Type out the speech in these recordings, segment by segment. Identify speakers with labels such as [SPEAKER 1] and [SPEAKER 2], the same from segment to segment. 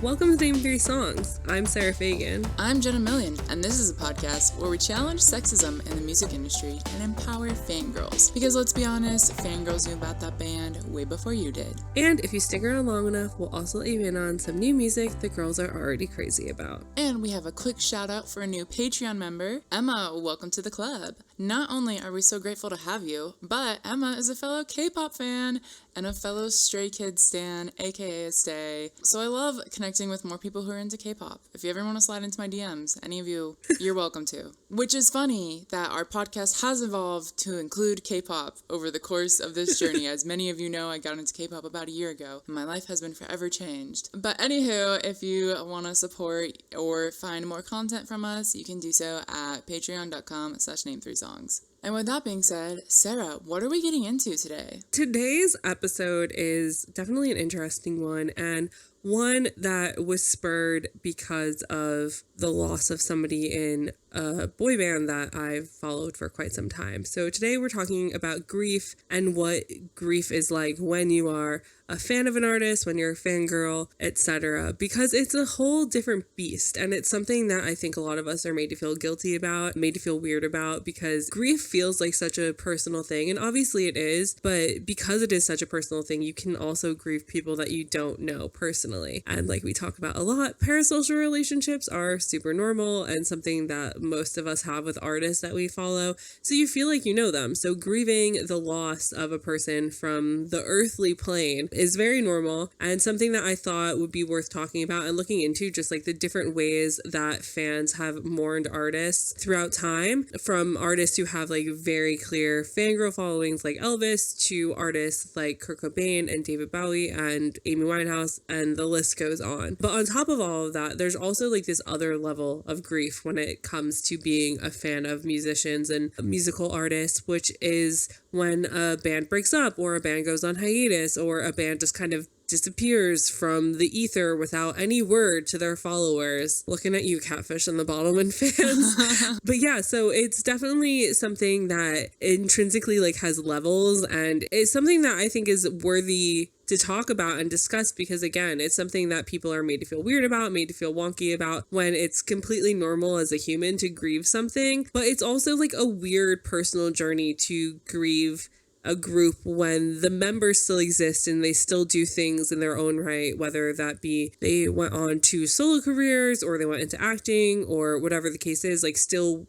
[SPEAKER 1] Welcome to Name 3 Songs. I'm Sarah Fagan.
[SPEAKER 2] I'm Jenna Million, and this is a podcast where we challenge sexism in the music industry and empower fangirls. Because let's be honest, fangirls knew about that band way before you did.
[SPEAKER 1] And if you stick around long enough, we'll also let you in on some new music the girls are already crazy about.
[SPEAKER 2] And we have a quick shout out for a new Patreon member. Emma, welcome to the club. Not only are we so grateful to have you, but Emma is a fellow K-pop fan and a fellow Stray Kids stan, aka a stay. So I love connecting with more people who are into K-pop. If you ever want to slide into my DMs, any of you, you're welcome to. Which is funny that our podcast has evolved to include K-pop over the course of this journey. As many of you know, I got into K-pop about a year ago, and my life has been forever changed. But anywho, if you want to support or find more content from us, you can do so at patreon.com/name3songs. And with that being said, Sarah, what are we getting into today?
[SPEAKER 1] Today's episode is definitely an interesting one, and one that was spurred because of the loss of somebody in a boy band that I've followed for quite some time. So today we're talking about grief and what grief is like when you are a fan of an artist, when you're a fangirl, etc. Because it's a whole different beast, and it's something that I think a lot of us are made to feel guilty about, made to feel weird about, because grief feels like such a personal thing, and obviously it is, but because it is such a personal thing, you can also grieve people that you don't know personally. And like we talk about a lot, parasocial relationships are super normal and something that most of us have with artists that we follow, so you feel like you know them. So grieving the loss of a person from the earthly plane is very normal, and something that I thought would be worth talking about and looking into, just like the different ways that fans have mourned artists throughout time, from artists who have like very clear fangirl followings like Elvis to artists like Kurt Cobain and David Bowie and Amy Winehouse, and the list goes on. But on top of all of that, there's also like this other level of grief when it comes to being a fan of musicians and musical artists, which is when a band breaks up, or a band goes on hiatus, or a band just kind of disappears from the ether without any word to their followers. Looking at you, Catfish and the Bottleman fans. But yeah, so it's definitely something that intrinsically like has levels, and it's something that I think is worthy to talk about and discuss, because again, it's something that people are made to feel weird about, made to feel wonky about, when it's completely normal as a human to grieve something. But it's also like a weird personal journey to grieve a group when the members still exist and they still do things in their own right, whether that be they went on to solo careers or they went into acting or whatever the case is, like still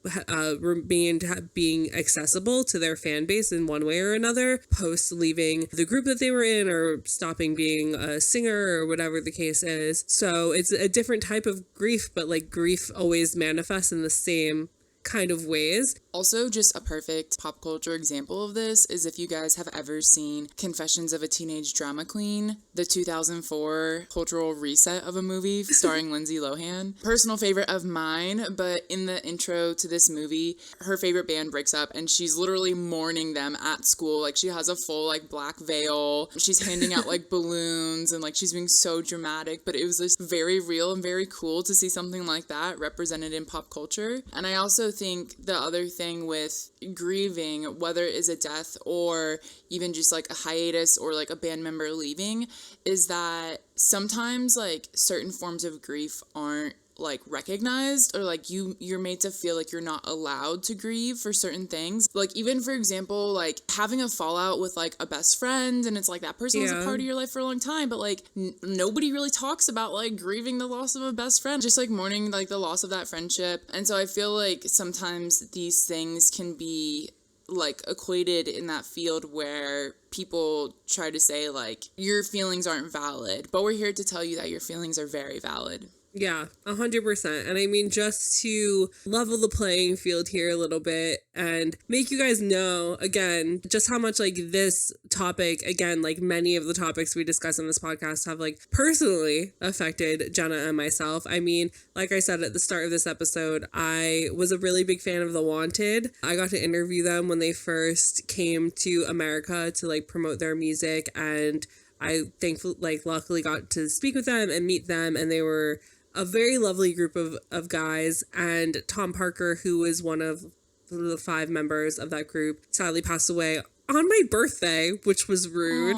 [SPEAKER 1] remained being accessible to their fan base in one way or another post leaving the group that they were in or stopping being a singer or whatever the case is. So it's a different type of grief, but like grief always manifests in the same kind of ways.
[SPEAKER 2] Also, just a perfect pop culture example of this is if you guys have ever seen Confessions of a Teenage Drama Queen, the 2004 cultural reset of a movie starring Lindsay Lohan. Personal favorite of mine, but in the intro to this movie, her favorite band breaks up and she's literally mourning them at school. Like she has a full like black veil. She's handing out like balloons and like she's being so dramatic, but it was just very real and very cool to see something like that represented in pop culture. And I also think the other thing with grieving, whether it is a death or even just like a hiatus or like a band member leaving, is that sometimes like certain forms of grief aren't like recognized, or like you're made to feel like you're not allowed to grieve for certain things. Like even for example, like having a fallout with like a best friend, and it's like that person was a part of your life for a long time, but like nobody really talks about like grieving the loss of a best friend, just like mourning like the loss of that friendship. And so I feel like sometimes these things can be like equated in that field where people try to say like your feelings aren't valid, but we're here to tell you that your feelings are very valid.
[SPEAKER 1] Yeah, 100%. And I mean, just to level the playing field here a little bit and make you guys know, again, just how much like this topic, again, like many of the topics we discuss in this podcast have like personally affected Jenna and myself. I mean, like I said at the start of this episode, I was a really big fan of The Wanted. I got to interview them when they first came to America to like promote their music, and I thankfully, like, luckily got to speak with them and meet them, and they were a very lovely group of guys. And Tom Parker, who was one of the 5 members of that group, sadly passed away on my birthday, which was rude,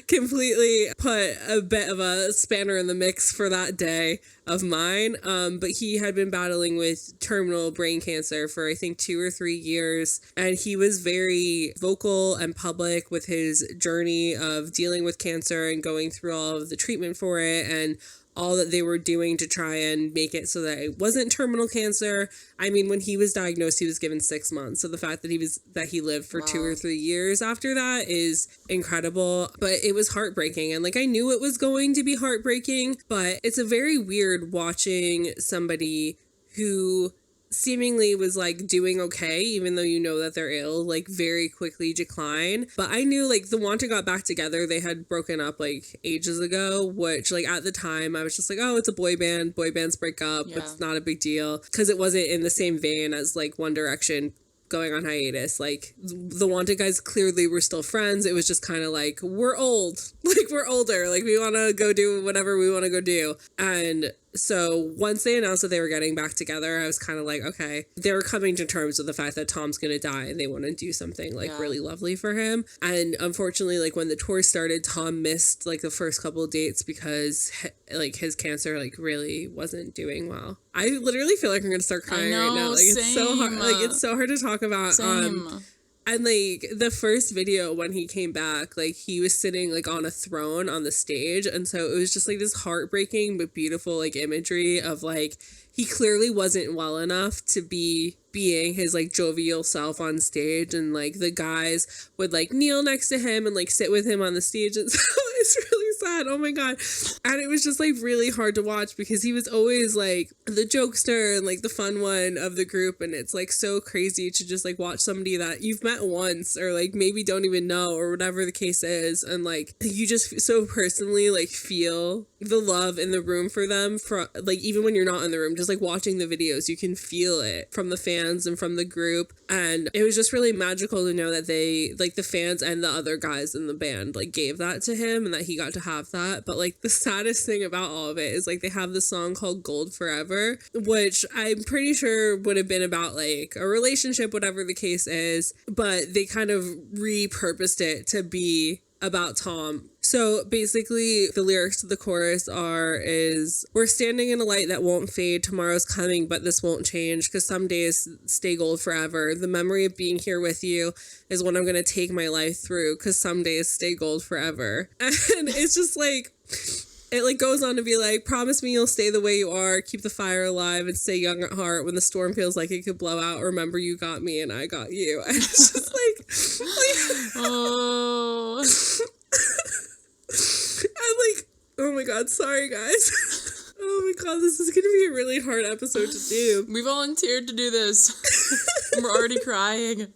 [SPEAKER 1] completely put a bit of a spanner in the mix for that day of mine. But he had been battling with terminal brain cancer for I think 2 or 3 years. And he was very vocal and public with his journey of dealing with cancer and going through all of the treatment for it and all that they were doing to try and make it so that it wasn't terminal cancer. I mean, when he was diagnosed, he was given 6 months. So the fact that he lived for 2 or 3 years after that is incredible. But it was heartbreaking. And like, I knew it was going to be heartbreaking, but it's a very weird watching somebody who seemingly was like doing okay, even though you know that they're ill, like very quickly decline. But I knew like the Wanta got back together. They had broken up like ages ago, which like at the time I was just like, oh, it's a boy band. Boy bands break up. Yeah. It's not a big deal, because it wasn't in the same vein as like One Direction going on hiatus. Like the Wanted guys clearly were still friends. It was just kind of like, we're old, like we're older, like we want to go do whatever we want to go do. And so once they announced that they were getting back together, I was kind of like, okay, they were coming to terms with the fact that Tom's going to die and they want to do something like really lovely for him. And unfortunately, like when the tour started, Tom missed like the first couple of dates because like his cancer like really wasn't doing well. I literally feel like I'm going to start crying right now. Like it's so hard. Like it's so hard to talk about. And like the first video when he came back, like he was sitting like on a throne on the stage. And so it was just like this heartbreaking but beautiful like imagery of like, he clearly wasn't well enough to be being his like jovial self on stage, and like the guys would like kneel next to him and like sit with him on the stage. And so it's really sad. Oh my God. And it was just like really hard to watch because he was always like the jokester and like the fun one of the group. And it's like so crazy to just like watch somebody that you've met once or like maybe don't even know or whatever the case is. And like you just so personally like feel the love in the room for them, for like even when you're not in the room, just like watching the videos, you can feel it from the fans and from the group. And it was just really magical to know that they like the fans and the other guys in the band like gave that to him and that he got to have that. But like the saddest thing about all of it is like they have this song called Gold Forever, which I'm pretty sure would have been about like a relationship, whatever the case is, but they kind of repurposed it to be about Tom. So basically the lyrics to the chorus is we're standing in a light that won't fade, tomorrow's coming but this won't change, because some days stay gold forever. The memory of being here with you is what I'm going to take my life through, because some days stay gold forever. And it's just like, it like goes on to be like, promise me you'll stay the way you are, keep the fire alive and stay young at heart. When the storm feels like it could blow out, remember you got me and I got you. And it's just like
[SPEAKER 2] oh.
[SPEAKER 1] I'm like, oh my God, sorry guys. Oh my God, this is gonna be a really hard episode to do.
[SPEAKER 2] We volunteered to do this. We're already crying.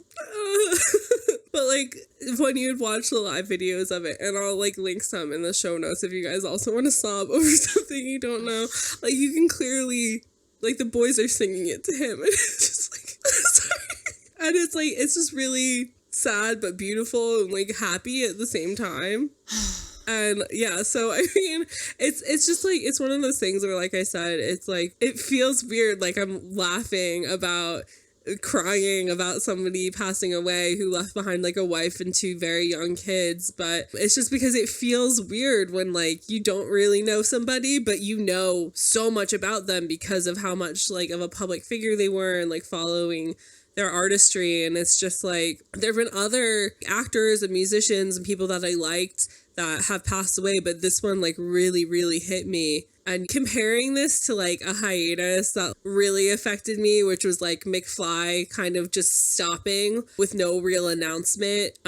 [SPEAKER 1] But like when you'd watch the live videos of it, and I'll like link some in the show notes if you guys also want to sob over something you don't know, like you can clearly, like the boys are singing it to him, and it's just like sorry. And it's like, it's just really sad but beautiful and like happy at the same time. And yeah, so I mean, it's just like, it's one of those things where, like I said, it's like, it feels weird, like I'm laughing about crying about somebody passing away who left behind like a wife and 2 very young kids, but it's just because it feels weird when like you don't really know somebody but you know so much about them because of how much like of a public figure they were and like following their artistry. And it's just like, there have been other actors and musicians and people that I liked that have passed away, but this one like really, really hit me. And comparing this to like a hiatus that really affected me, which was like McFly kind of just stopping with no real announcement,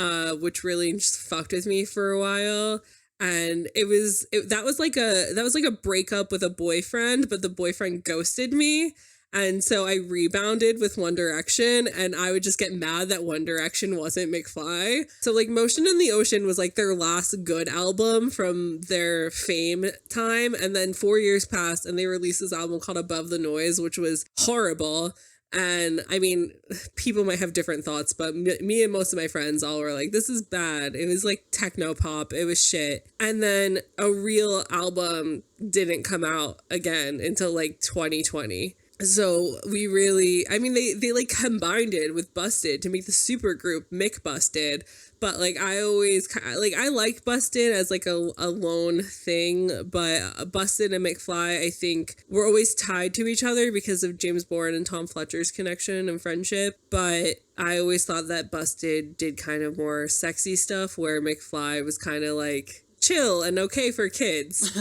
[SPEAKER 1] which really just fucked with me for a while. And that was like a breakup with a boyfriend, but the boyfriend ghosted me. And so I rebounded with One Direction, and I would just get mad that One Direction wasn't McFly. So like Motion in the Ocean was like their last good album from their fame time. And then 4 years passed and they released this album called Above the Noise, which was horrible. And I mean, people might have different thoughts, but me and most of my friends all were like, this is bad. It was like techno pop. It was shit. And then a real album didn't come out again until like 2020. So we really, I mean, they like combined it with Busted to make the super group Mick Busted. But like I always like I like Busted as like a lone thing, but Busted and McFly I think were always tied to each other because of James Bourne and Tom Fletcher's connection and friendship. But I always thought that Busted did kind of more sexy stuff, where McFly was kind of like chill and okay for kids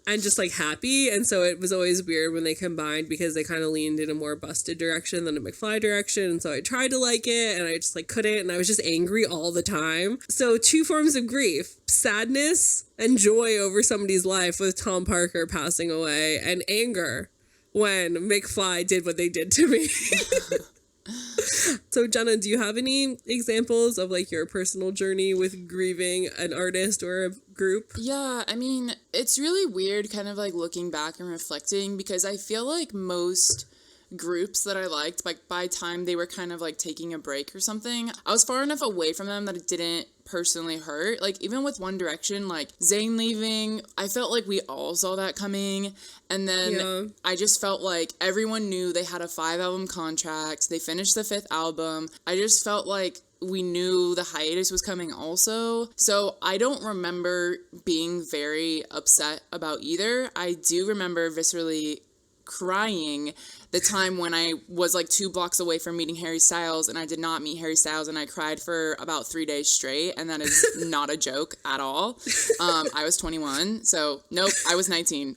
[SPEAKER 1] and just like happy. And so it was always weird when they combined, because they kind of leaned in a more Busted direction than a McFly direction. And so I tried to like it and I just like couldn't, and I was just angry all the time. So two forms of grief: sadness and joy over somebody's life with Tom Parker passing away, and anger when McFly did what they did to me. So Jenna, do you have any examples of like your personal journey with grieving an artist or a group?
[SPEAKER 2] Yeah, I mean, it's really weird kind of like looking back and reflecting, because I feel like most groups that I liked, like by time they were kind of like taking a break or something, I was far enough away from them that it didn't personally hurt. Like even with One Direction, like Zayn leaving, I felt like we all saw that coming. And then I just felt like everyone knew they had a 5-album contract. They finished the 5th album. I just felt like we knew the hiatus was coming also. So I don't remember being very upset about either. I do remember viscerally crying the time when I was like 2 blocks away from meeting Harry Styles, and I did not meet Harry Styles, and I cried for about 3 days straight, and that is not a joke at all. I was 21, so nope, I was 19,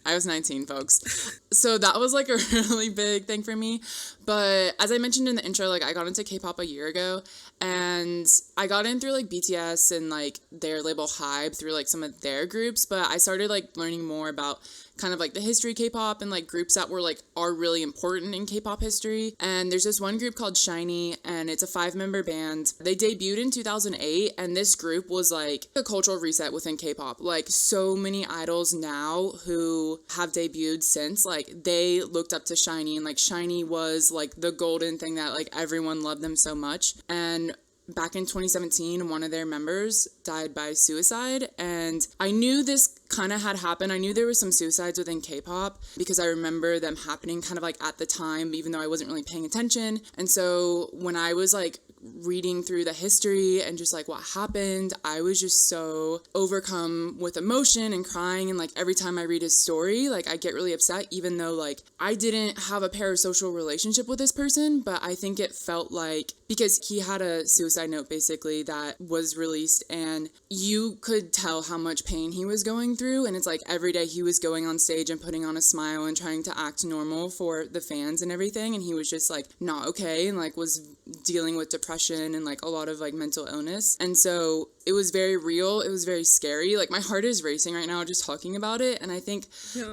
[SPEAKER 2] folks. So that was like a really big thing for me. But as I mentioned in the intro, like I got into K-pop a year ago, and I got in through like BTS and like their label Hybe through like some of their groups, but I started like learning more about kind of like the history of K-pop and like groups that were like are really important in K-pop history. And there's this one group called SHINee, and it's a 5-member band. They debuted in 2008, and this group was like a cultural reset within K-pop. Like so many idols now who have debuted since, like they looked up to SHINee, and like SHINee was like the golden thing that like everyone loved them so much. And back in 2017, one of their members died by suicide, and I knew this kind of had happened. I knew there was some suicides within K-pop because I remember them happening kind of like at the time, even though I wasn't really paying attention. And so when I was like reading through the history and just like what happened, I was just so overcome with emotion and crying. And like every time I read his story, like I get really upset, even though like I didn't have a parasocial relationship with this person. But I think it felt like, because he had a suicide note basically that was released, and you could tell how much pain he was going through. And it's like every day he was going on stage and putting on a smile and trying to act normal for the fans and everything, and he was just like not okay, and like was dealing with depression and like a lot of like mental illness. And so it was very real, it was very scary. Like my heart is racing right now just talking about it. And I think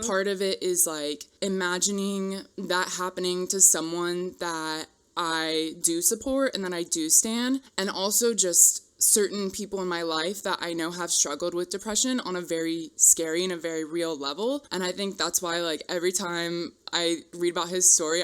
[SPEAKER 2] part of it is like imagining that happening to someone that I do support and that I do stan, and also just certain people in my life that I know have struggled with depression on a very scary and a very real level. And I think that's why like every time I read about his story,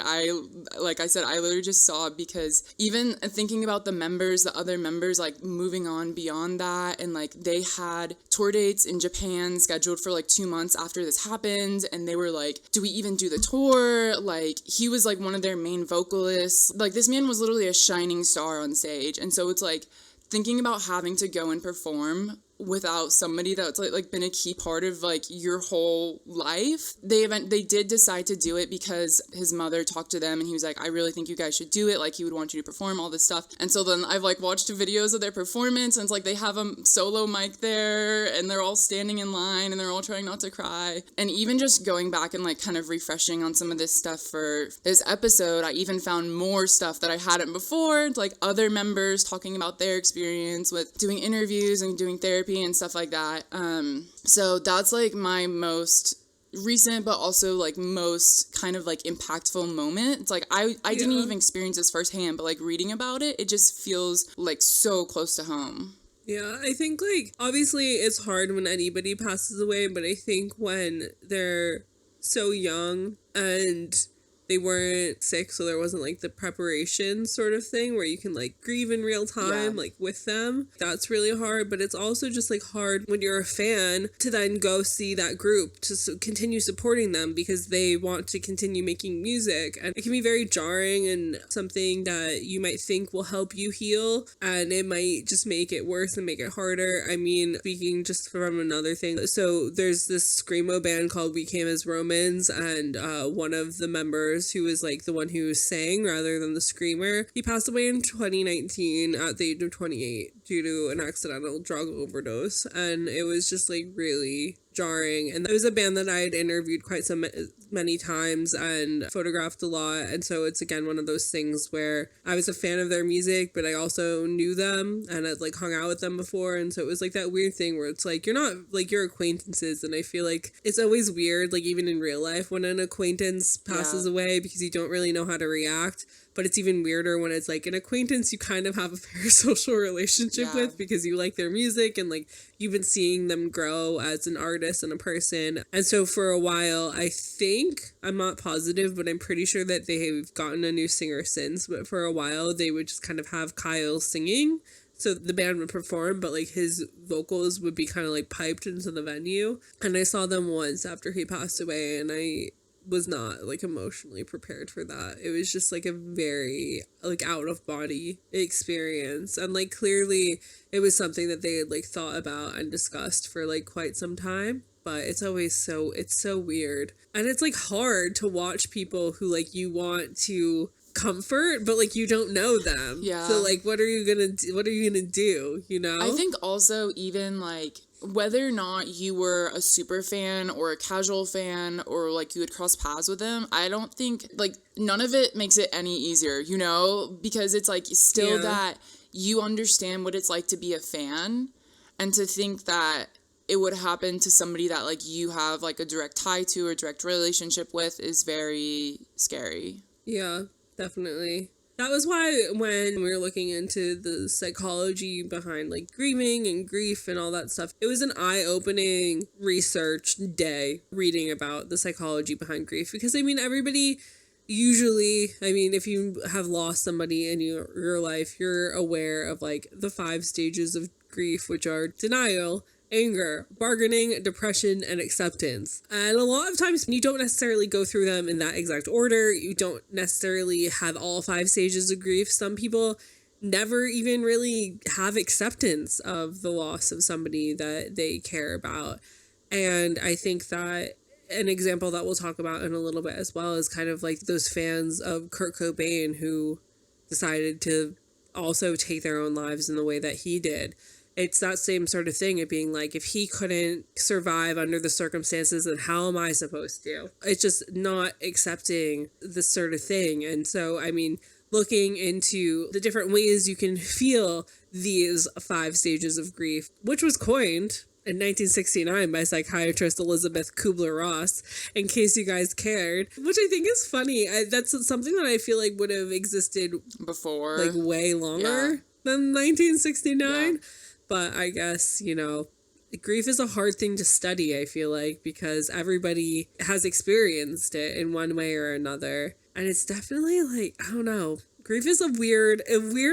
[SPEAKER 2] like I said, I literally just sob, because even thinking about the members, the other members, like moving on beyond that, and like they had tour dates in Japan scheduled for like 2 months after this happened, and they were like, do we even do the tour? Like he was like one of their main vocalists. Like this man was literally a shining star on stage. And so it's like thinking about having to go and perform without somebody that's like been a key part of like your whole life. They did decide to do it because his mother talked to them and he was like, I really think you guys should do it, like he would want you to perform all this stuff. And so then I've like watched videos of their performance, and it's like they have a solo mic there and they're all standing in line and they're all trying not to cry. And even just going back and like kind of refreshing on some of this stuff for this episode, I even found more stuff that I hadn't before, like other members talking about their experience with doing interviews and doing therapy and stuff like that. So that's like my most recent, but also like most kind of like impactful moment. It's like I didn't even experience this firsthand, but like reading about it, it just feels like so close to home.
[SPEAKER 1] Yeah, I think like obviously it's hard when anybody passes away, but I think when they're so young and they weren't sick, so there wasn't like the preparation sort of thing where you can like grieve in real time, like with them. That's really hard, but it's also just like hard when you're a fan to then go see that group to continue supporting them because they want to continue making music. And it can be very jarring and something that you might think will help you heal, and it might just make it worse and make it harder. I mean, speaking just from another thing, so there's this screamo band called We Came As Romans, and one of the members who was like the one who sang rather than the screamer, he passed away in 2019 at the age of 28 due to an accidental drug overdose, and it was just like really jarring. And it was a band that I had interviewed quite so many times and photographed a lot, and so it's again one of those things where I was a fan of their music, but I also knew them and I'd like hung out with them before, and so it was like that weird thing where it's like you're not like your acquaintances, and I feel like it's always weird, like even in real life when an acquaintance passes away, because you don't really know how to react. But it's even weirder when it's like an acquaintance you kind of have a parasocial relationship with because you like their music and like you've been seeing them grow as an artist and a person. And so for a while, I think, I'm not positive, but I'm pretty sure that they have gotten a new singer since. But for a while, they would just kind of have Kyle singing. So the band would perform, but like his vocals would be kind of like piped into the venue. And I saw them once after he passed away, and I was not like emotionally prepared for that. It was just like a very like out of body experience, and like clearly it was something that they had like thought about and discussed for like quite some time. But it's always it's so weird, and it's like hard to watch people who like you want to comfort, but like you don't know them. So like what are you gonna do, you know?
[SPEAKER 2] I think also even like whether or not you were a super fan or a casual fan or like you would cross paths with them, I don't think like none of it makes it any easier, you know, because it's like still that you understand what it's like to be a fan, and to think that it would happen to somebody that like you have like a direct tie to or direct relationship with is very scary.
[SPEAKER 1] Yeah, definitely. That was why when we were looking into the psychology behind like grieving and grief and all that stuff, it was an eye-opening research day reading about the psychology behind grief. Because I mean, everybody usually, I mean, if you have lost somebody in your life, you're aware of like the 5 stages of grief, which are denial, anger, bargaining, depression, and acceptance. And a lot of times you don't necessarily go through them in that exact order. You don't necessarily have all 5 stages of grief. Some people never even really have acceptance of the loss of somebody that they care about. And I think that an example that we'll talk about in a little bit as well is kind of like those fans of Kurt Cobain who decided to also take their own lives in the way that he did. It's that same sort of thing of being like, if he couldn't survive under the circumstances, then how am I supposed to? It's just not accepting this sort of thing. And so, I mean, looking into the different ways you can feel these 5 stages of grief, which was coined in 1969 by psychiatrist Elizabeth Kubler-Ross, in case you guys cared, which I think is funny. That's something that I feel like would have existed
[SPEAKER 2] before,
[SPEAKER 1] like way longer than 1969. But I guess, you know, grief is a hard thing to study, I feel like, because everybody has experienced it in one way or another. And it's definitely like, I don't know, grief is a weird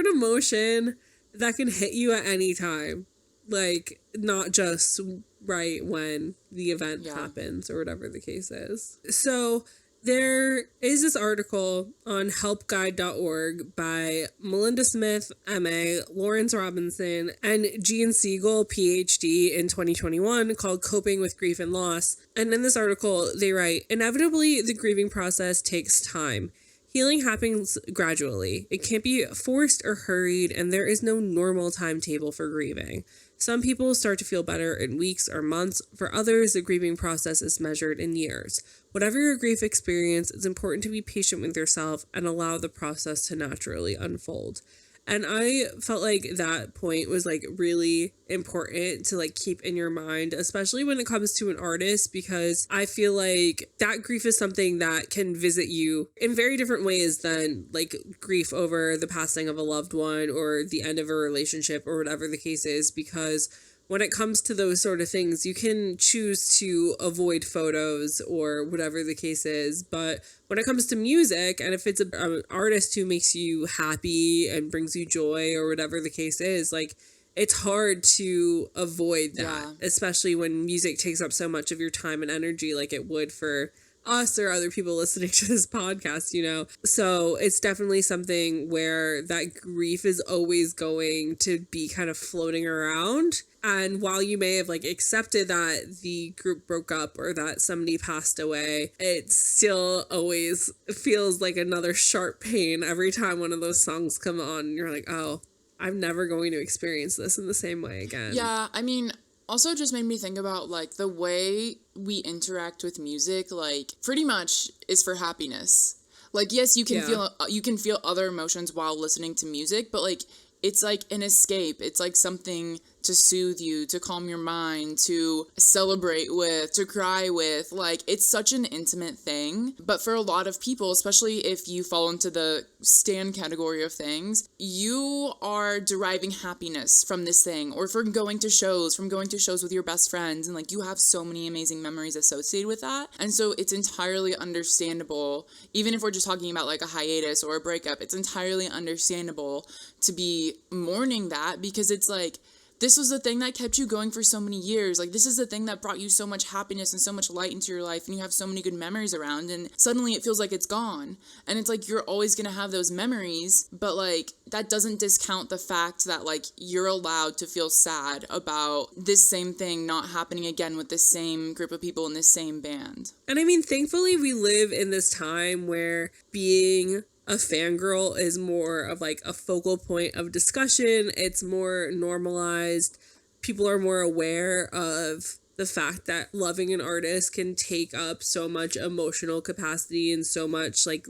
[SPEAKER 1] emotion that can hit you at any time. Like, not just right when the event happens or whatever the case is. So there is this article on helpguide.org by Melinda Smith, MA, Lawrence Robinson, and Jean Siegel, PhD, in 2021 called Coping with Grief and Loss. And in this article, they write, inevitably, the grieving process takes time. Healing happens gradually. It can't be forced or hurried, and there is no normal timetable for grieving. Some people start to feel better in weeks or months. For others, the grieving process is measured in years. Whatever your grief experience, it's important to be patient with yourself and allow the process to naturally unfold. And I felt like that point was like really important to like keep in your mind, especially when it comes to an artist, because I feel like that grief is something that can visit you in very different ways than like grief over the passing of a loved one or the end of a relationship or whatever the case is, because when it comes to those sort of things, you can choose to avoid photos or whatever the case is. But when it comes to music, and if it's an artist who makes you happy and brings you joy or whatever the case is, like, it's hard to avoid that, especially when music takes up so much of your time and energy like it would for us or other people listening to this podcast, you know? So it's definitely something where that grief is always going to be kind of floating around. And while you may have like accepted that the group broke up or that somebody passed away, it still always feels like another sharp pain every time one of those songs come on. And you're like, oh, I'm never going to experience this in the same way again.
[SPEAKER 2] Yeah, I mean, also just made me think about, like, the way we interact with music, like, pretty much is for happiness. Like, yes, you can feel other emotions while listening to music, but, like, it's like an escape. It's like something to soothe you, to calm your mind, to celebrate with, to cry with. Like, it's such an intimate thing. But for a lot of people, especially if you fall into the stan category of things, you are deriving happiness from this thing, or from going to shows with your best friends. And like, you have so many amazing memories associated with that. And so it's entirely understandable, even if we're just talking about like a hiatus or a breakup, it's entirely understandable to be mourning that, because it's like, this was the thing that kept you going for so many years. Like, this is the thing that brought you so much happiness and so much light into your life, and you have so many good memories around, and suddenly it feels like it's gone. And it's like, you're always going to have those memories, but like, that doesn't discount the fact that like, you're allowed to feel sad about this same thing not happening again with the same group of people in this same band.
[SPEAKER 1] And I mean, thankfully we live in this time where being a fangirl is more of like a focal point of discussion. It's more normalized. People are more aware of the fact that loving an artist can take up so much emotional capacity and so much like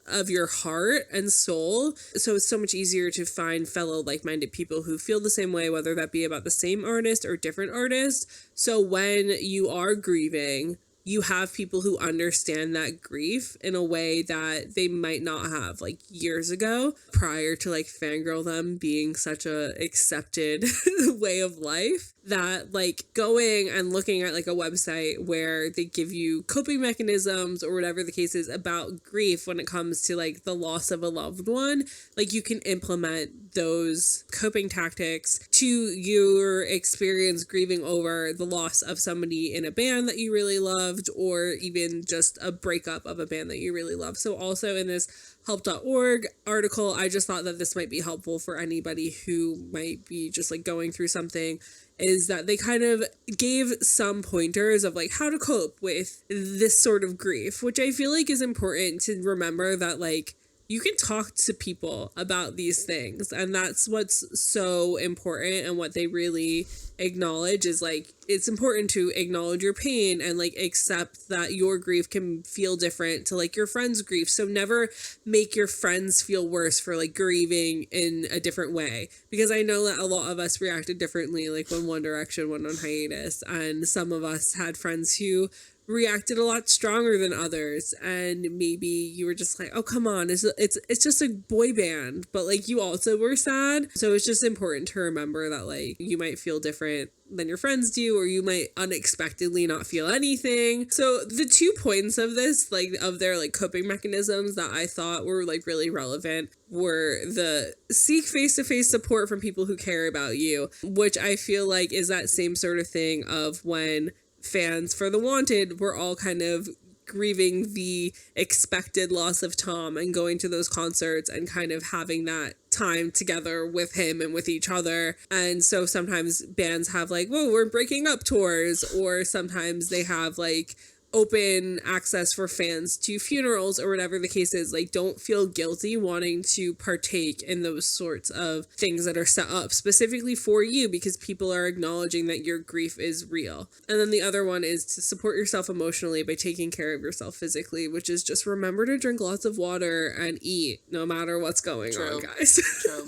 [SPEAKER 1] of your heart and soul. So it's so much easier to find fellow like-minded people who feel the same way, whether that be about the same artist or different artists. So when you are grieving, you have people who understand that grief in a way that they might not have like years ago, prior to like Fangirl them being such a accepted way of life, that like going and looking at like a website where they give you coping mechanisms or whatever the case is about grief when it comes to like the loss of a loved one, like you can implement those coping tactics to your experience grieving over the loss of somebody in a band that you really loved, or even just a breakup of a band that you really love. So also in this help.org article, I just thought that this might be helpful for anybody who might be just like going through something, is that they kind of gave some pointers of like how to cope with this sort of grief, which I feel like is important to remember, that like you can talk to people about these things, and that's what's so important. And what they really acknowledge is like, it's important to acknowledge your pain and like accept that your grief can feel different to like your friend's grief. So never make your friends feel worse for like grieving in a different way, because I know that a lot of us reacted differently, like when One Direction went on hiatus, and some of us had friends who reacted a lot stronger than others, and maybe you were just like, oh come on, it's just a boy band, but like you also were sad. So it's just important to remember that like you might feel different than your friends do, or you might unexpectedly not feel anything. So the 2 points of this, like of their like coping mechanisms that I thought were like really relevant, were the seek face-to-face support from people who care about you, which I feel like is that same sort of thing of when fans for The Wanted were all kind of grieving the expected loss of Tom and going to those concerts and kind of having that time together with him and with each other. And so sometimes bands have like, whoa, we're breaking up tours, or sometimes they have like open access for fans to funerals or whatever the case is. Like, don't feel guilty wanting to partake in those sorts of things that are set up specifically for you, because people are acknowledging that your grief is real. And then the other one is to support yourself emotionally by taking care of yourself physically, which is just remember to drink lots of water and eat no matter what's going on, guys.
[SPEAKER 2] True.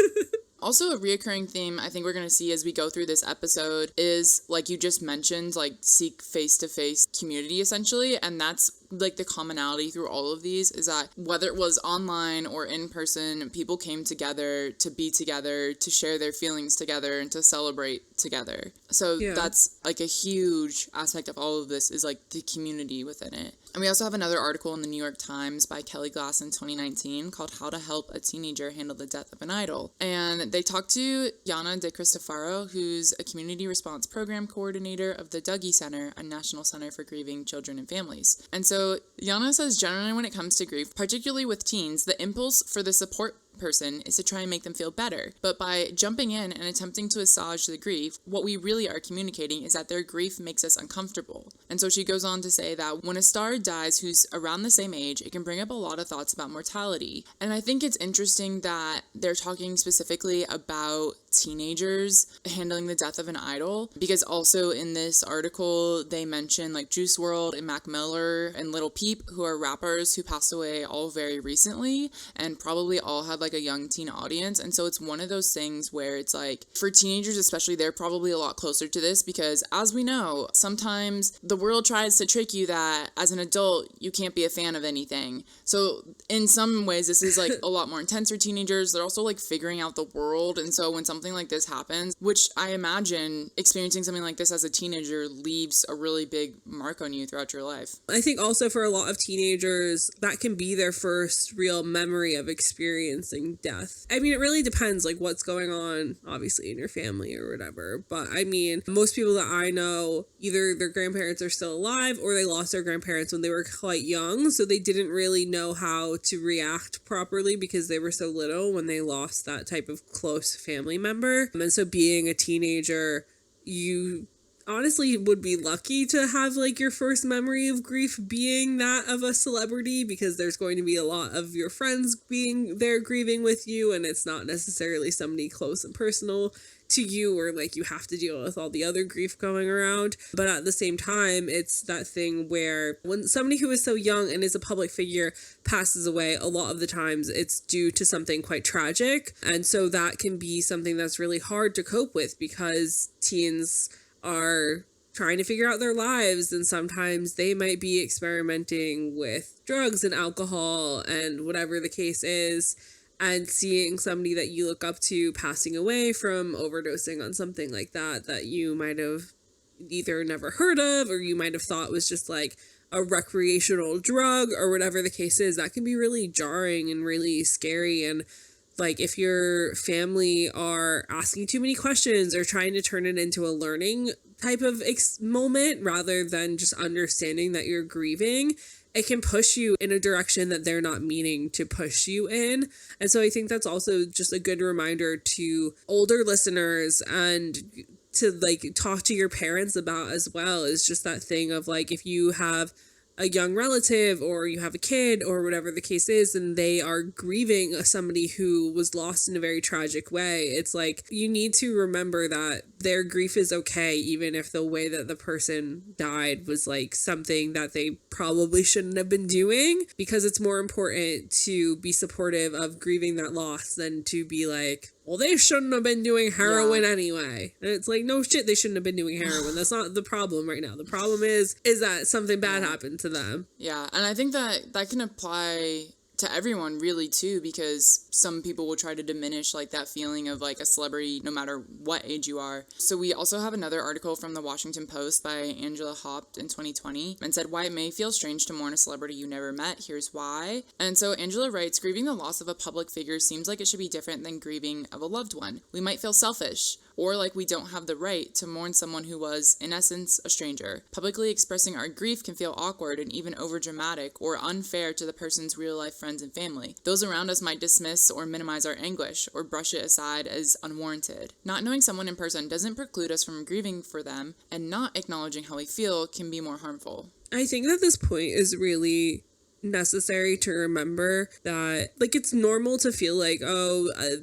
[SPEAKER 2] Also, a reoccurring theme I think we're going to see as we go through this episode is, like you just mentioned, like seek face-to-face community, essentially. And that's like the commonality through all of these is that whether it was online or in person, people came together to be together, to share their feelings together, and to celebrate together. So that's like a huge aspect of all of this, is like the community within it. And we also have another article in the New York Times by Kelly Glass in 2019 called How to Help a Teenager Handle the Death of an Idol. And they talked to Yana De Cristofaro, who's a community response program coordinator of the Dougie Center, a national center for grieving children and families. And so Yana says generally when it comes to grief, particularly with teens, the impulse for the support person is to try and make them feel better. But by jumping in and attempting to assuage the grief, what we really are communicating is that their grief makes us uncomfortable. And so she goes on to say that when a star dies who's around the same age, it can bring up a lot of thoughts about mortality. And I think it's interesting that they're talking specifically about teenagers handling the death of an idol, because also in this article they mention like Juice WRLD and Mac Miller and Lil Peep, who are rappers who passed away all very recently and probably all had like a young teen audience. And so it's one of those things where it's like, for teenagers especially, they're probably a lot closer to this, because as we know, sometimes the world tries to trick you that as an adult you can't be a fan of anything. So in some ways this is like a lot more intense for teenagers. They're also like figuring out the world, and so when something like this happens, which I imagine experiencing something like this as a teenager leaves a really big mark on you throughout your life.
[SPEAKER 1] I think also for a lot of teenagers, that can be their first real memory of experiencing death. I mean, it really depends like what's going on, obviously, in your family or whatever. But I mean, most people that I know, either their grandparents are still alive or they lost their grandparents when they were quite young. So they didn't really know how to react properly because they were so little when they lost that type of close family member. And so being a teenager, you honestly would be lucky to have like your first memory of grief being that of a celebrity, because there's going to be a lot of your friends being there grieving with you, and it's not necessarily somebody close and personal to you, or like you have to deal with all the other grief going around. But at the same time, it's that thing where when somebody who is so young and is a public figure passes away, a lot of the times it's due to something quite tragic. And so that can be something that's really hard to cope with, because teens are trying to figure out their lives, and sometimes they might be experimenting with drugs and alcohol and whatever the case is. And seeing somebody that you look up to passing away from overdosing on something like that you might have either never heard of, or you might have thought was just like a recreational drug or whatever the case is, that can be really jarring and really scary. And like if your family are asking too many questions or trying to turn it into a learning type of moment rather than just understanding that you're grieving, it can push you in a direction that they're not meaning to push you in. And so I think that's also just a good reminder to older listeners, and to like talk to your parents about as well, is just that thing of like, if you have a young relative or you have a kid or whatever the case is, and they are grieving somebody who was lost in a very tragic way, it's like you need to remember that their grief is okay, even if the way that the person died was like something that they probably shouldn't have been doing, because it's more important to be supportive of grieving that loss than to be like, well, they shouldn't have been doing heroin anyway. And it's like, no shit, they shouldn't have been doing heroin. That's not the problem right now. The problem is that something bad happened to them.
[SPEAKER 2] Yeah, and I think that can apply to everyone really too, because some people will try to diminish like that feeling of like a celebrity no matter what age you are. So we also have another article from the Washington Post by Angela Haupt in 2020, and said, why it may feel strange to mourn a celebrity you never met, here's why. And so Angela writes, grieving the loss of a public figure seems like it should be different than grieving of a loved one. We might feel selfish, or like we don't have the right to mourn someone who was, in essence, a stranger. Publicly expressing our grief can feel awkward and even overdramatic or unfair to the person's real-life friends and family. Those around us might dismiss or minimize our anguish, or brush it aside as unwarranted. Not knowing someone in person doesn't preclude us from grieving for them, and not acknowledging how we feel can be more harmful.
[SPEAKER 1] I think that this point is really necessary to remember that like it's normal to feel like,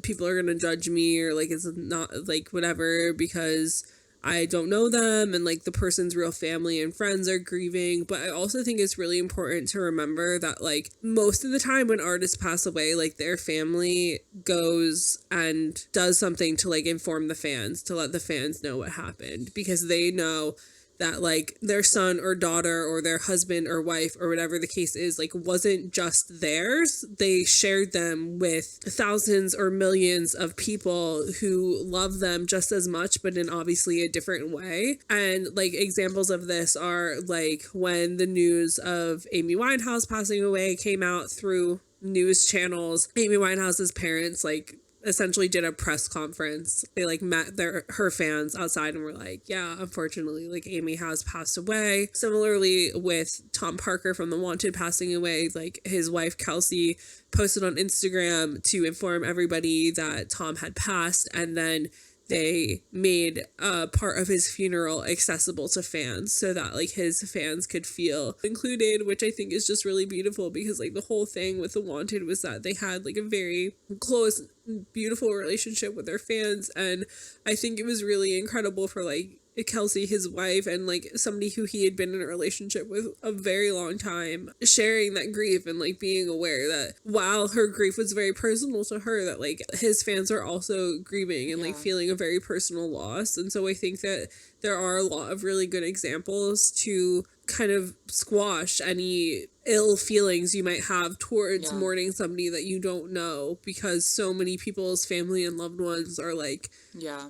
[SPEAKER 1] people are gonna judge me, or like it's not like whatever because I don't know them, and like the person's real family and friends are grieving. But I also think it's really important to remember that like most of the time when artists pass away, like their family goes and does something to like inform the fans, to let the fans know what happened, because they know that like their son or daughter or their husband or wife or whatever the case is, like wasn't just theirs. They shared them with thousands or millions of people who love them just as much, but in obviously a different way. And like examples of this are like when the news of Amy Winehouse passing away came out through news channels. Amy Winehouse's parents like essentially did a press conference. They like met her fans outside and were like, yeah, unfortunately, like Amy has passed away. Similarly with Tom Parker from The Wanted passing away, like his wife Kelsey posted on Instagram to inform everybody that Tom had passed, and then they made part of his funeral accessible to fans so that like his fans could feel included, which I think is just really beautiful, because like the whole thing with The Wanted was that they had like a very close, beautiful relationship with their fans. And I think it was really incredible for like Kelsey, his wife, and like somebody who he had been in a relationship with a very long time, sharing that grief and like being aware that while her grief was very personal to her, that like his fans are also grieving and like feeling a very personal loss. And so I think that there are a lot of really good examples to kind of squash any ill feelings you might have towards mourning somebody that you don't know, because so many people's family and loved ones are like,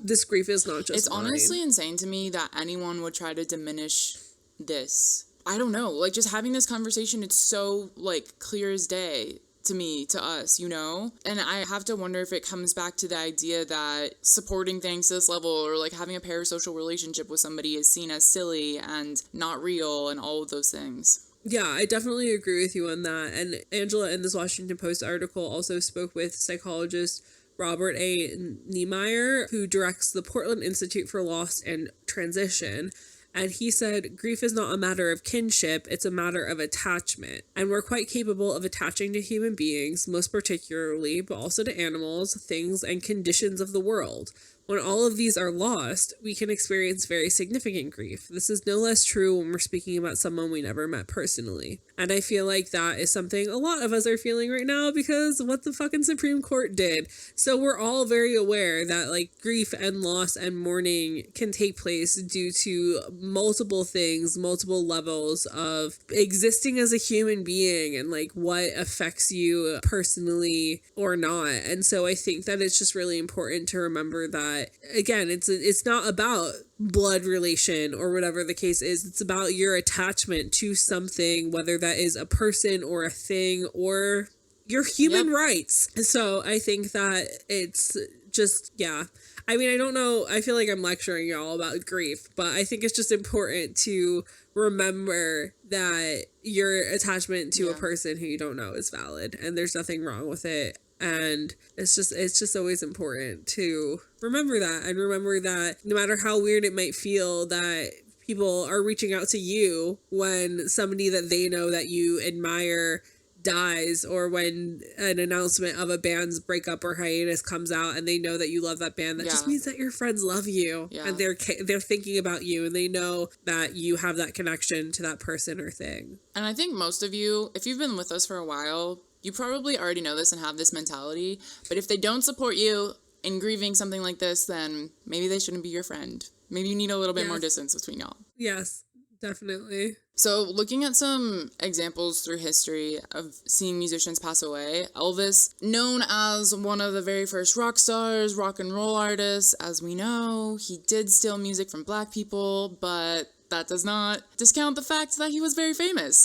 [SPEAKER 1] this grief is not just
[SPEAKER 2] it's mine. Honestly insane to me that anyone would try to diminish this. I don't know, like just having this conversation, it's so like clear as day to me, to us, you know? And I have to wonder if it comes back to the idea that supporting things to this level, or like having a parasocial relationship with somebody, is seen as silly and not real and all of those things.
[SPEAKER 1] Yeah, I definitely agree with you on that. And Angela in this Washington Post article also spoke with psychologist Robert A. Niemeyer, who directs the Portland Institute for Loss and Transition. And he said, grief is not a matter of kinship, it's a matter of attachment. And we're quite capable of attaching to human beings, most particularly, but also to animals, things, and conditions of the world. When all of these are lost, we can experience very significant grief. This is no less true when we're speaking about someone we never met personally. And I feel like that is something a lot of us are feeling right now because of what the fucking Supreme Court did. So we're all very aware that like grief and loss and mourning can take place due to multiple things, multiple levels of existing as a human being and like what affects you personally or not. And so I think that it's just really important to remember that, again, it's not about blood relation or whatever the case is. It's about your attachment to something, whether that is a person or a thing or your human rights. So I think that it's just, I mean, I don't know. I feel like I'm lecturing y'all about grief, but I think it's just important to remember that your attachment to a person who you don't know is valid and there's nothing wrong with it. And it's just always important to remember that, and remember that no matter how weird it might feel that people are reaching out to you when somebody that they know that you admire dies, or when an announcement of a band's breakup or hiatus comes out and they know that you love that band, that just means that your friends love you and they're thinking about you and they know that you have that connection to that person or thing.
[SPEAKER 2] And I think most of you, if you've been with us for a while, you probably already know this and have this mentality, but if they don't support you in grieving something like this, then maybe they shouldn't be your friend. Maybe you need a little bit more distance between y'all.
[SPEAKER 1] Yes, definitely.
[SPEAKER 2] So looking at some examples through history of seeing musicians pass away, Elvis, known as one of the very first rock stars, rock and roll artists, as we know, he did steal music from Black people, but that does not discount the fact that he was very famous.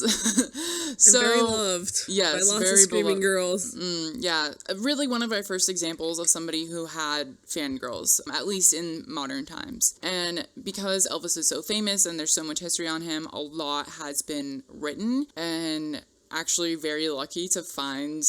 [SPEAKER 1] So, and very loved.
[SPEAKER 2] Yes,
[SPEAKER 1] by lots
[SPEAKER 2] very
[SPEAKER 1] of screaming
[SPEAKER 2] beloved.
[SPEAKER 1] girls.
[SPEAKER 2] Really one of our first examples of somebody who had fangirls, at least in modern times. And because Elvis is so famous and there's so much history on him, a lot has been written, and actually very lucky to find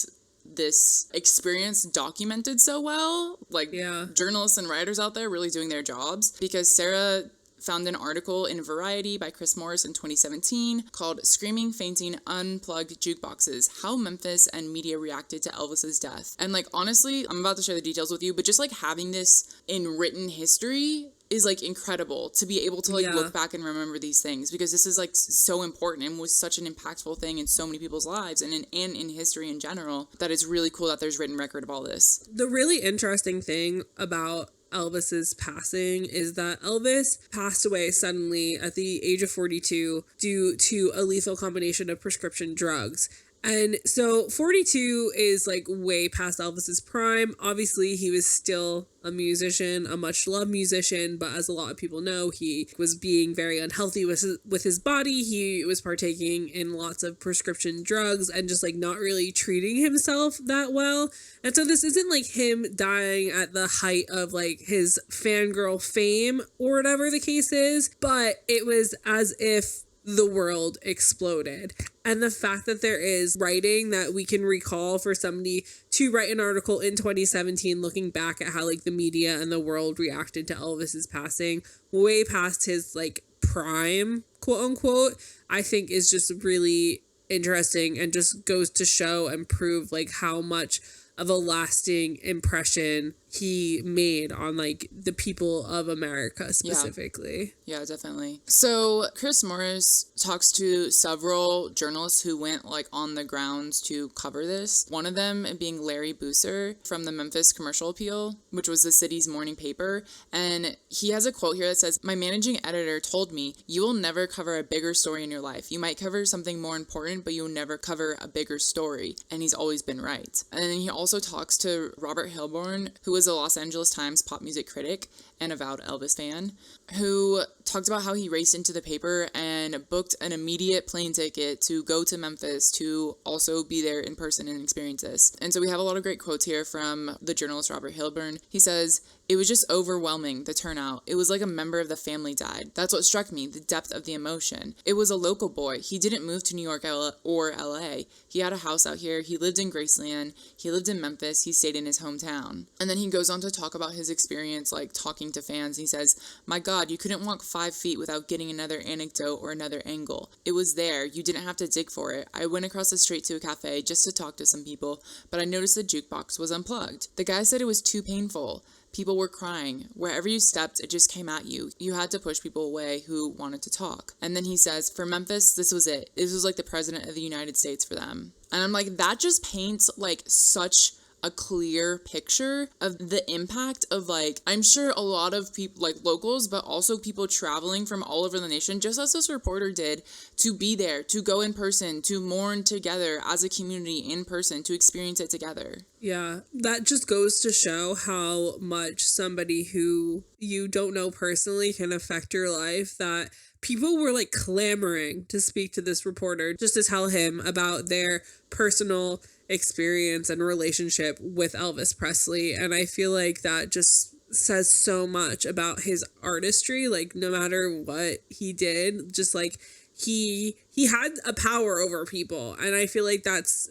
[SPEAKER 2] this experience documented so well. Like, journalists and writers out there really doing their jobs, because Sarah found an article in Variety by Chris Morris in 2017 called Screaming, Fainting, Unplugged Jukeboxes, How Memphis and Media Reacted to Elvis's Death. And like, honestly, I'm about to share the details with you, but just like having this in written history is like incredible to be able to like look back and remember these things, because this is like so important and was such an impactful thing in so many people's lives and in history in general, that it's really cool that there's written record of all this.
[SPEAKER 1] The really interesting thing about Elvis's passing is that Elvis passed away suddenly at the age of 42 due to a lethal combination of prescription drugs. And so 42 is like way past Elvis's prime. Obviously, he was still a musician, a much loved musician, but as a lot of people know, he was being very unhealthy with his body. He was partaking in lots of prescription drugs and just like not really treating himself that well. And so this isn't like him dying at the height of like his fangirl fame or whatever the case is, but it was as if the world exploded. And the fact that there is writing that we can recall for somebody to write an article in 2017 looking back at how like the media and the world reacted to Elvis's passing way past his like prime, quote unquote, I think is just really interesting and just goes to show and prove like how much of a lasting impression he made on like the people of America specifically.
[SPEAKER 2] Yeah, definitely. So Chris Morris talks to several journalists who went like on the grounds to cover this. One of them being Larry Busser from the Memphis Commercial Appeal, which was the city's morning paper. And he has a quote here that says, "My managing editor told me, you will never cover a bigger story in your life. You might cover something more important, but you'll never cover a bigger story." And he's always been right. And then he also talks to Robert Hilborn, who was a Los Angeles Times pop music critic and avowed Elvis fan, who talked about how he raced into the paper and booked an immediate plane ticket to go to Memphis to also be there in person and experience this. And so we have a lot of great quotes here from the journalist Robert Hilborn. He says, "It was just overwhelming, the turnout. It was like a member of the family died. That's what struck me, the depth of the emotion. It was a local boy. He didn't move to New York or LA. He had a house out here. He lived in Graceland. He lived in Memphis. He stayed in his hometown." And then he goes on to talk about his experience, like talking to fans. He says, "My God, you couldn't walk 5 feet without getting another anecdote or another angle. It was there. You didn't have to dig for it. I went across the street to a cafe just to talk to some people, but I noticed the jukebox was unplugged. The guy said it was too painful. People were crying. Wherever you stepped, it just came at you. You had to push people away who wanted to talk." And then he says, "For Memphis, this was it. This was like the president of the United States for them." And I'm like, that just paints like such a clear picture of the impact of like, I'm sure a lot of people like locals, but also people traveling from all over the nation, just as this reporter did, to be there, to go in person, to mourn together as a community in person, to experience it together.
[SPEAKER 1] Yeah, that just goes to show how much somebody who you don't know personally can affect your life, that people were like clamoring to speak to this reporter just to tell him about their personal experience and relationship with Elvis Presley. And I feel like that just says so much about his artistry. Like no matter what he did, just like he had a power over people. And I feel like that's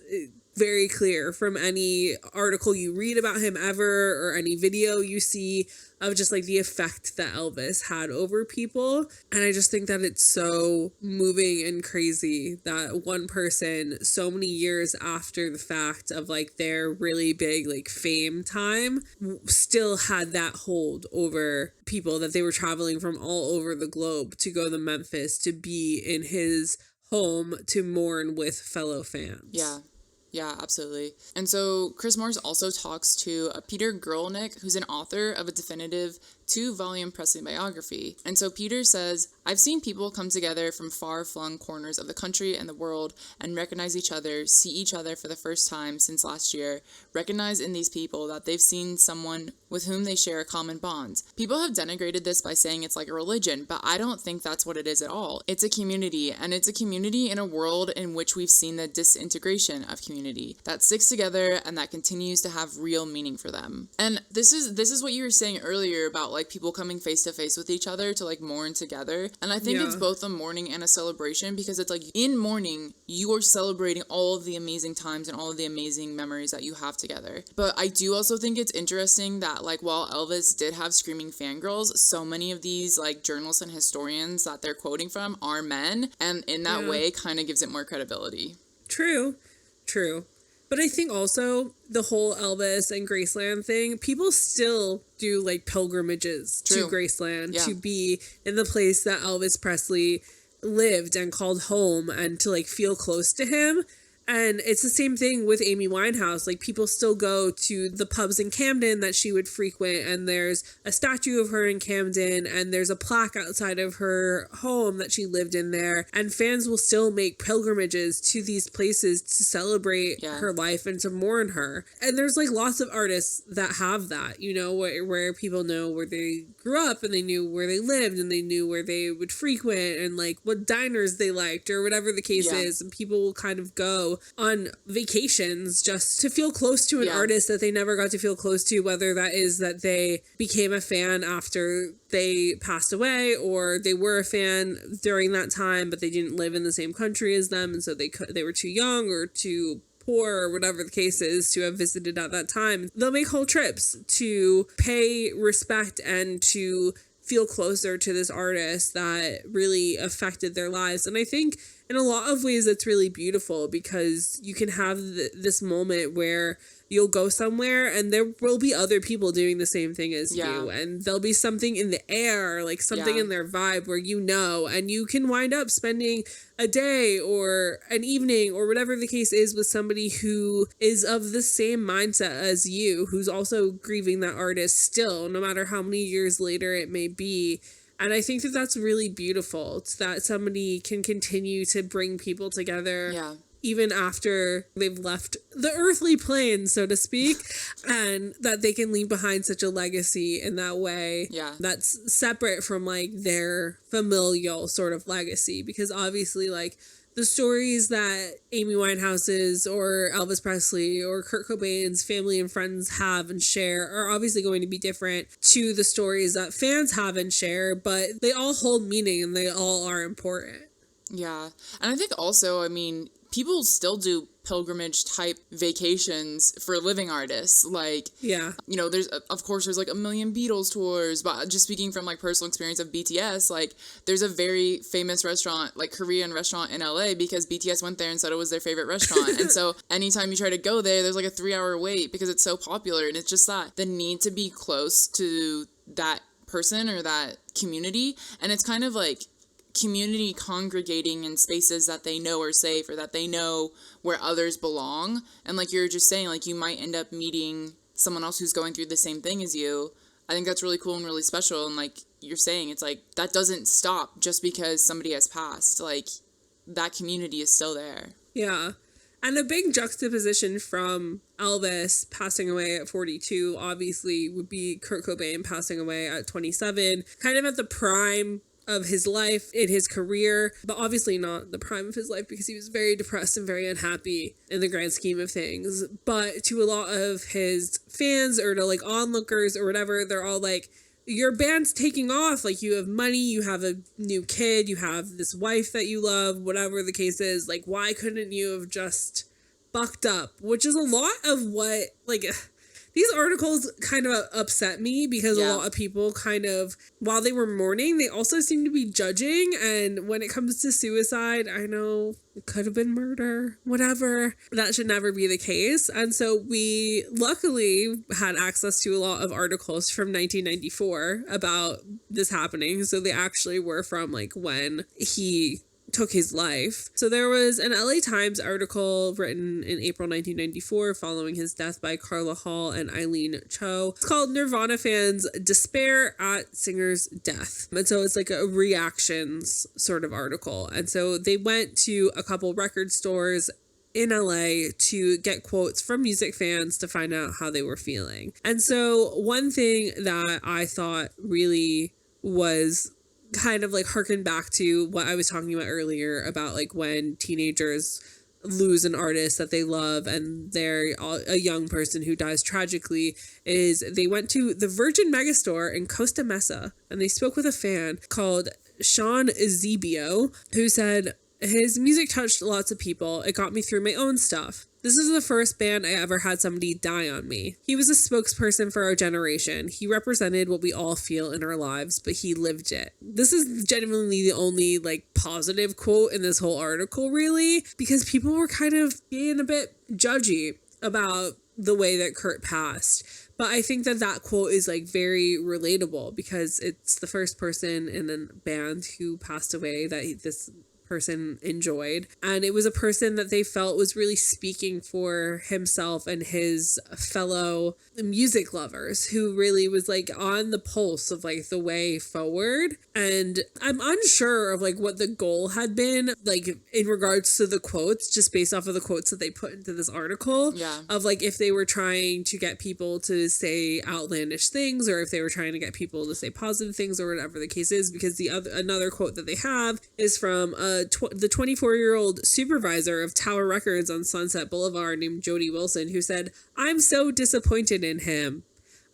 [SPEAKER 1] very clear from any article you read about him ever or any video you see of just like the effect that Elvis had over people. And I just think that it's so moving and crazy that one person so many years after the fact of like their really big like fame time still had that hold over people, that they were traveling from all over the globe to go to Memphis to be in his home to mourn with fellow fans.
[SPEAKER 2] Yeah, absolutely. And so Chris Morris also talks to Peter Guralnick, who's an author of a definitive 2-volume Presley biography. And so Peter says, "I've seen people come together from far-flung corners of the country and the world and recognize each other, see each other for the first time since last year, recognize in these people that they've seen someone with whom they share a common bond. People have denigrated this by saying it's like a religion, but I don't think that's what it is at all. It's a community, and it's a community in a world in which we've seen the disintegration of community that sticks together and that continues to have real meaning for them." And this is what you were saying earlier about like people coming face to face with each other to like mourn together. And I think it's both a mourning and a celebration, because it's like in mourning, you are celebrating all of the amazing times and all of the amazing memories that you have together. But I do also think it's interesting that like while Elvis did have screaming fangirls, so many of these like journalists and historians that they're quoting from are men, and in that way kind of gives it more credibility.
[SPEAKER 1] True. But I think also the whole Elvis and Graceland thing, people still do like pilgrimages to Graceland to be in the place that Elvis Presley lived and called home and to like feel close to him. And it's the same thing with Amy Winehouse. Like, people still go to the pubs in Camden that she would frequent, and there's a statue of her in Camden, and there's a plaque outside of her home that she lived in there. And fans will still make pilgrimages to these places to celebrate her life and to mourn her. And there's like lots of artists that have that, you know, where people know where they grew up, and they knew where they lived, and they knew where they would frequent, and like what diners they liked, or whatever the case is. And people will kind of go on vacations just to feel close to an artist that they never got to feel close to, whether that is that they became a fan after they passed away, or they were a fan during that time but they didn't live in the same country as them, and so they were too young or too poor or whatever the case is to have visited at that time. They'll make whole trips to pay respect and to feel closer to this artist that really affected their lives. And I think in a lot of ways it's really beautiful, because you can have this moment where you'll go somewhere and there will be other people doing the same thing as you, and there'll be something in the air, like something in their vibe where you know, and you can wind up spending a day or an evening or whatever the case is with somebody who is of the same mindset as you, who's also grieving that artist still, no matter how many years later it may be. And I think that that's really beautiful. It's that somebody can continue to bring people together even after they've left the earthly plane, so to speak, and that they can leave behind such a legacy in that way that's separate from like their familial sort of legacy. Because obviously, like, the stories that Amy Winehouse's or Elvis Presley or Kurt Cobain's family and friends have and share are obviously going to be different to the stories that fans have and share, but they all hold meaning and they all are important.
[SPEAKER 2] Yeah. And I think also, I mean, people still do pilgrimage type vacations for living artists. Like, you know, there's like a million Beatles tours, but just speaking from like personal experience of BTS, like there's a very famous restaurant, like Korean restaurant in LA, because BTS went there and said it was their favorite restaurant. And so anytime you try to go there, there's like a 3-hour wait because it's so popular. And it's just that the need to be close to that person or that community. And it's kind of like community congregating in spaces that they know are safe, or that they know where others belong. And like you're just saying, like, you might end up meeting someone else who's going through the same thing as you. I think that's really cool and really special. And like you're saying, it's like that doesn't stop just because somebody has passed. Like, that community is still there. Yeah.
[SPEAKER 1] And a big juxtaposition from Elvis passing away at 42 obviously would be Kurt Cobain passing away at 27, kind of at the prime of his life in his career, but obviously not the prime of his life, because he was very depressed and very unhappy in the grand scheme of things. But to a lot of his fans, or to like onlookers or whatever, they're all like, your band's taking off, like, you have money, you have a new kid, you have this wife that you love, whatever the case is, like, why couldn't you have just bucked up? Which is a lot of what, like, these articles kind of upset me, because a lot of people kind of, while they were mourning, they also seem to be judging. And when it comes to suicide, I know it could have been murder, whatever. That should never be the case. And so we luckily had access to a lot of articles from 1994 about this happening. So they actually were from like when he took his life. So there was an LA Times article written in April 1994 following his death by Carla Hall and Eileen Cho. It's called Nirvana Fans Despair at Singer's Death. And so it's like a reactions sort of article. And so they went to a couple record stores in LA to get quotes from music fans to find out how they were feeling. And so one thing that I thought really was kind of like harken back to what I was talking about earlier about like when teenagers lose an artist that they love and they're a young person who dies tragically, is they went to the Virgin Megastore in Costa Mesa and they spoke with a fan called Sean Ezebio, who said, his music touched lots of people. It got me through my own stuff. This is the first band I ever had somebody die on me. He was a spokesperson for our generation. He represented what we all feel in our lives, but he lived it. This is genuinely the only like positive quote in this whole article, really, because people were kind of being a bit judgy about the way that Kurt passed. But I think that that quote is like very relatable, because it's the first person in a band who passed away that this person enjoyed. And it was a person that they felt was really speaking for himself and his fellow music lovers, who really was like on the pulse of like the way forward. And I'm unsure of like what the goal had been, like in regards to the quotes, just based off of the quotes that they put into this article.
[SPEAKER 2] Yeah.
[SPEAKER 1] Of like if they were trying to get people to say outlandish things, or if they were trying to get people to say positive things, or whatever the case is. Because another quote that they have is from the 24-year-old supervisor of Tower Records on Sunset Boulevard named Jody Wilson, who said, "I'm so disappointed in him.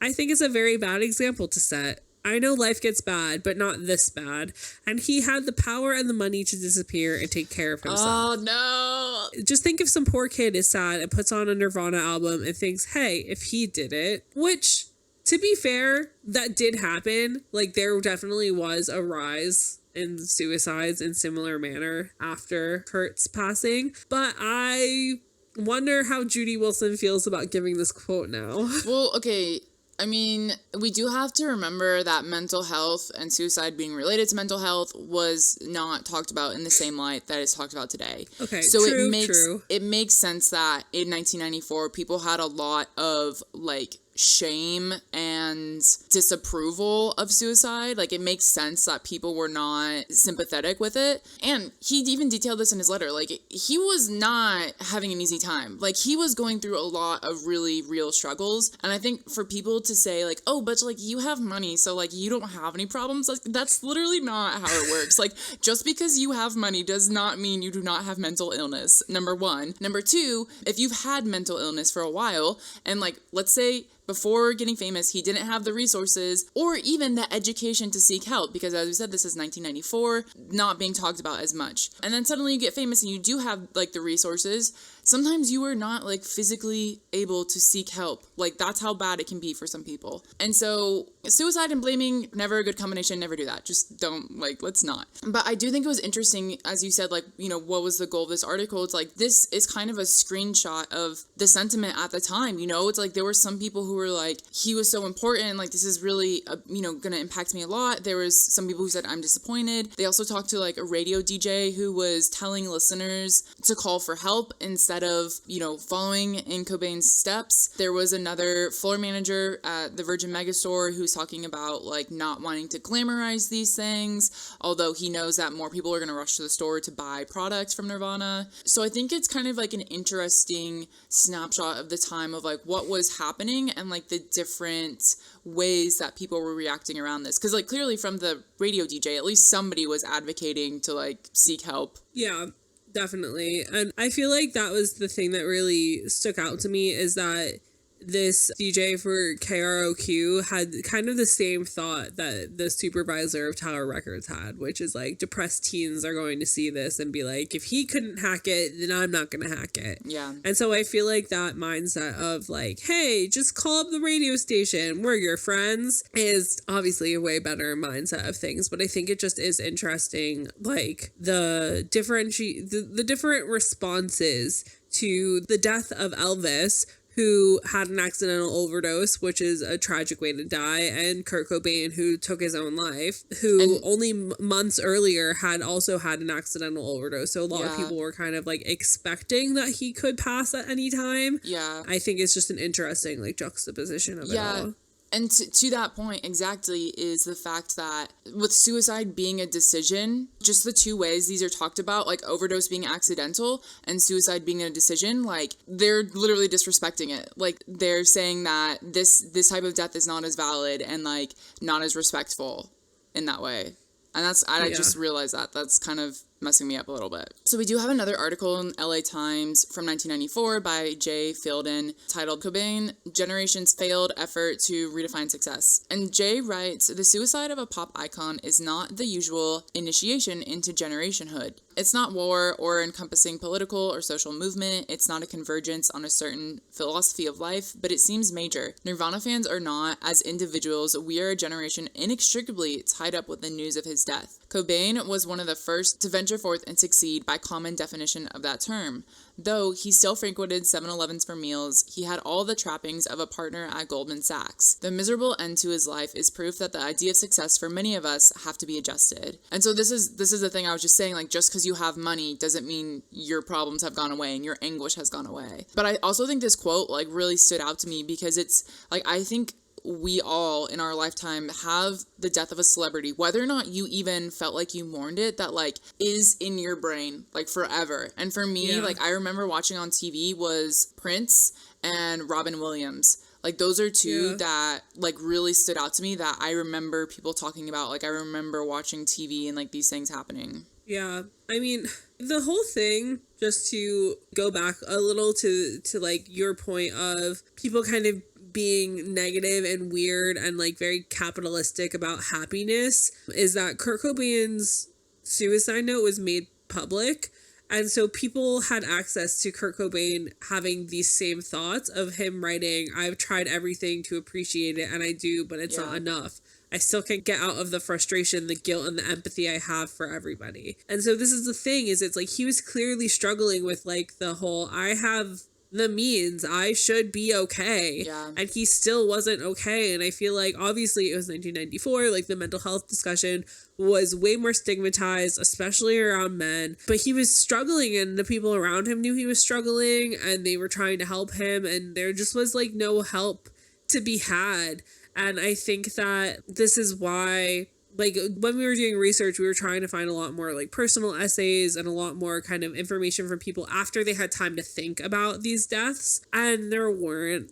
[SPEAKER 1] I think it's a very bad example to set. I know life gets bad, but not this bad. And he had the power and the money to disappear and take care of himself."
[SPEAKER 2] Oh, no.
[SPEAKER 1] Just think if some poor kid is sad and puts on a Nirvana album and thinks, hey, if he did it, which, to be fair, that did happen. Like, there definitely was a rise in suicides in similar manner after Kurt's passing. But I wonder how Judy Wilson feels about giving this quote now.
[SPEAKER 2] Well, okay. I mean, we do have to remember that mental health and suicide being related to mental health was not talked about in the same light that it's talked about today.
[SPEAKER 1] Okay,
[SPEAKER 2] so
[SPEAKER 1] true,
[SPEAKER 2] it makes sense that in 1994 people had a lot of like shame and disapproval of suicide. Like, it makes sense that people were not sympathetic with it. And he even detailed this in his letter. Like, he was not having an easy time. Like, he was going through a lot of really real struggles. And I think for people to say like, oh, but like you have money, so like you don't have any problems, like that's literally not how it works. Like, just because you have money does not mean you do not have mental illness, number one. Number two, if you've had mental illness for a while, and like, let's say before getting famous, he didn't have the resources or even the education to seek help, because as we said, this is 1994, not being talked about as much. And then suddenly you get famous and you do have like the resources. Sometimes you are not like physically able to seek help. Like, that's how bad it can be for some people. And so suicide and blaming, never a good combination. Never do that. Just don't, like, let's not. But I do think it was interesting, as you said, like, you know, what was the goal of this article? It's like, this is kind of a screenshot of the sentiment at the time. You know, it's like there were some people who were like, he was so important. Like, this is really, you know, going to impact me a lot. There was some people who said, I'm disappointed. They also talked to like a radio DJ who was telling listeners to call for help instead of, you know, following in Cobain's steps. There was another floor manager at the Virgin Megastore who's talking about like not wanting to glamorize these things, although he knows that more people are going to rush to the store to buy products from Nirvana. So I think it's kind of like an interesting snapshot of the time of like what was happening and like the different ways that people were reacting around this. Because like clearly from the radio DJ, at least somebody was advocating to like seek help.
[SPEAKER 1] Yeah. Definitely. And I feel like that was the thing that really stuck out to me, is that this DJ for KROQ had kind of the same thought that the supervisor of Tower Records had, which is like, depressed teens are going to see this and be like, if he couldn't hack it, then I'm not going to hack it.
[SPEAKER 2] Yeah.
[SPEAKER 1] And so I feel like that mindset of like, hey, just call up the radio station, we're your friends, is obviously a way better mindset of things. But I think it just is interesting, like the different responses to the death of Elvis, who had an accidental overdose, which is a tragic way to die, and Kurt Cobain, who took his own life, who only months earlier had also had an accidental overdose. So a lot of people were kind of like expecting that he could pass at any time.
[SPEAKER 2] Yeah.
[SPEAKER 1] I think it's just an interesting like juxtaposition of it all.
[SPEAKER 2] And to that point, exactly, is the fact that with suicide being a decision, just the two ways these are talked about, like overdose being accidental and suicide being a decision, like they're literally disrespecting it. Like they're saying that this type of death is not as valid and like not as respectful in that way. And I just realized that's kind of messing me up a little bit. So we do have another article in LA Times from 1994 by Jay Fielden titled Cobain, Generation's Failed Effort to Redefine Success. And Jay writes, the suicide of a pop icon is not the usual initiation into generationhood. It's not war or encompassing political or social movement. It's not a convergence on a certain philosophy of life, but it seems major. Nirvana fans are not. As individuals, we are a generation inextricably tied up with the news of his death. Cobain was one of the first to venture venture forth and succeed by common definition of that term. Though he still frequented 7-Elevens for meals, he had all the trappings of a partner at Goldman Sachs. The miserable end to his life is proof that the idea of success for many of us have to be adjusted. And so this is the thing I was just saying, like, just because you have money doesn't mean your problems have gone away and your anguish has gone away. But I also think this quote, like, really stood out to me because it's, like, I think we all in our lifetime have the death of a celebrity, whether or not you even felt like you mourned it, that like is in your brain like forever. And for me, like I remember watching on TV was Prince and Robin Williams. Like those are two that like really stood out to me that I remember people talking about. Like I remember watching TV and like these things happening.
[SPEAKER 1] Yeah. I mean, the whole thing, just to go back a little to like your point of people kind of being negative and weird and like very capitalistic about happiness, is that Kurt Cobain's suicide note was made public. And so people had access to Kurt Cobain having these same thoughts of him writing, I've tried everything to appreciate it and I do, but it's not enough. I still can't get out of the frustration, the guilt, and the empathy I have for everybody. And so this is the thing, is it's like he was clearly struggling with like the whole, I have the means, I should be okay.
[SPEAKER 2] Yeah.
[SPEAKER 1] And he still wasn't okay. And I feel like obviously it was 1994, like the mental health discussion was way more stigmatized, especially around men. But he was struggling and the people around him knew he was struggling and they were trying to help him, and there just was like no help to be had. And I think that this is why, like, when we were doing research, we were trying to find a lot more, like, personal essays and a lot more kind of information from people after they had time to think about these deaths. And there weren't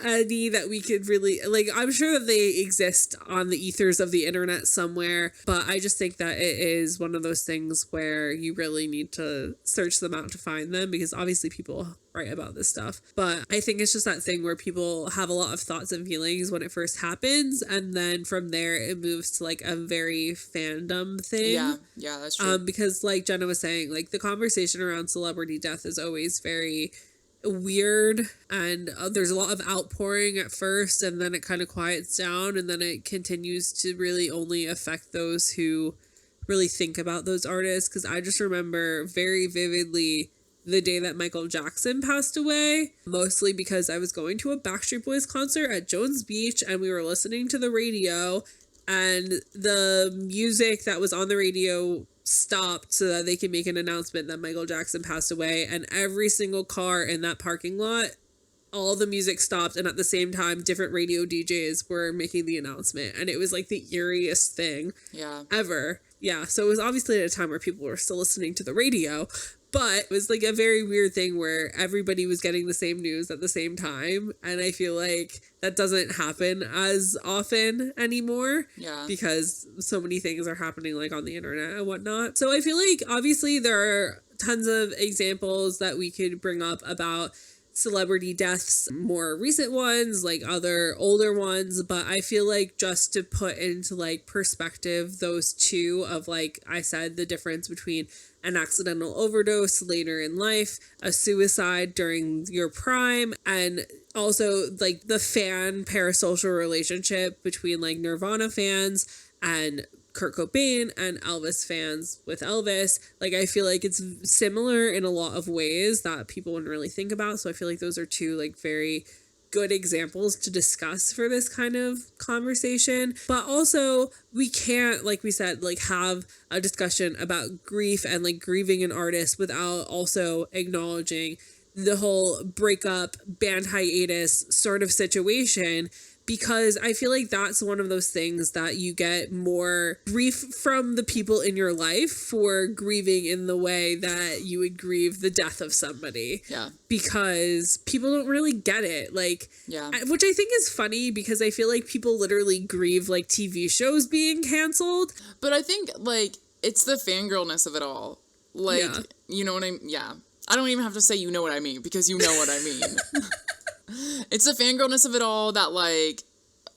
[SPEAKER 1] any that we could really, like, I'm sure that they exist on the ethers of the internet somewhere, but I just think that it is one of those things where you really need to search them out to find them, because obviously people write about this stuff. But I think it's just that thing where people have a lot of thoughts and feelings when it first happens, and then from there it moves to like a very fandom thing.
[SPEAKER 2] Yeah, that's true.
[SPEAKER 1] Because like Jenna was saying, like the conversation around celebrity death is always very weird, and there's a lot of outpouring at first, and then it kind of quiets down, and then it continues to really only affect those who really think about those artists. Because I just remember very vividly the day that Michael Jackson passed away, mostly because I was going to a Backstreet Boys concert at Jones Beach and we were listening to the radio, and the music that was on the radio stopped so that they could make an announcement that Michael Jackson passed away, and every single car in that parking lot, all the music stopped, and at the same time different radio DJs were making the announcement, and it was like the eeriest thing ever. So it was obviously at a time where people were still listening to the radio, but it was like a very weird thing where everybody was getting the same news at the same time. And I feel like that doesn't happen as often anymore. Because so many things are happening like on the internet and whatnot. So I feel like obviously there are tons of examples that we could bring up about celebrity deaths, more recent ones, like other older ones, but I feel like just to put into like perspective those two of, like I said, the difference between an accidental overdose later in life, a suicide during your prime, and also like the fan parasocial relationship between like Nirvana fans and Kurt Cobain and Elvis fans with Elvis. Like I feel like it's similar in a lot of ways that people wouldn't really think about. So I feel like those are two like very good examples to discuss for this kind of conversation. But also we can't, like we said, like have a discussion about grief and like grieving an artist without also acknowledging the whole breakup, band hiatus sort of situation, because I feel like that's one of those things that you get more grief from the people in your life for grieving in the way that you would grieve the death of somebody. Because people don't really get it. Like, which I think is funny, because I feel like people literally grieve like TV shows being canceled.
[SPEAKER 2] But I think like it's the fangirlness of it all. Like, you know what I mean? I don't even have to say you know what I mean, because you know what I mean. It's the fangirlness of it all, that like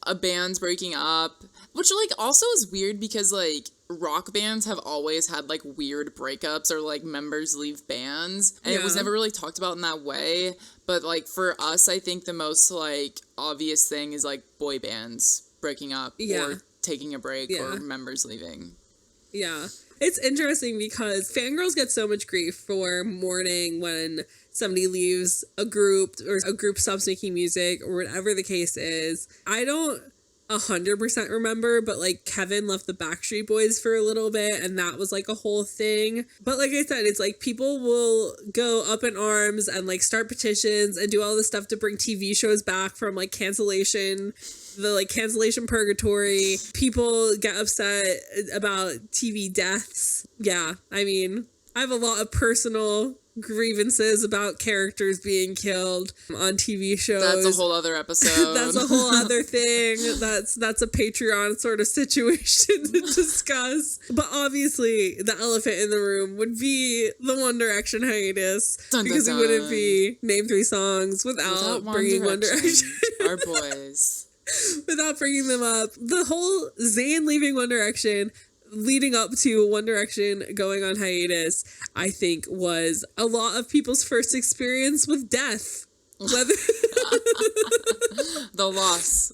[SPEAKER 2] a band's breaking up, which like also is weird because like rock bands have always had like weird breakups or like members leave bands, and it was never really talked about in that way. But like for us, I think the most like obvious thing is like boy bands breaking up or taking a break or members leaving.
[SPEAKER 1] It's interesting because fangirls get so much grief for mourning when somebody leaves a group or a group stops making music or whatever the case is. I don't 100% remember, but like Kevin left the Backstreet Boys for a little bit and that was like a whole thing. But like I said, it's like people will go up in arms and like start petitions and do all this stuff to bring TV shows back from like cancellation, the like cancellation purgatory. People get upset about TV deaths. Yeah, I mean, I have a lot of personal grievances about characters being killed on TV shows.
[SPEAKER 2] That's a whole other episode.
[SPEAKER 1] That's a whole other thing. That's a Patreon sort of situation to discuss. But obviously, the elephant in the room would be the One Direction hiatus. Because we wouldn't be Name 3 songs without bringing One Direction.
[SPEAKER 2] Our boys.
[SPEAKER 1] Without bringing them up. The whole Zayn leaving One Direction leading up to One Direction going on hiatus, I think was a lot of people's first experience with death. Whether
[SPEAKER 2] the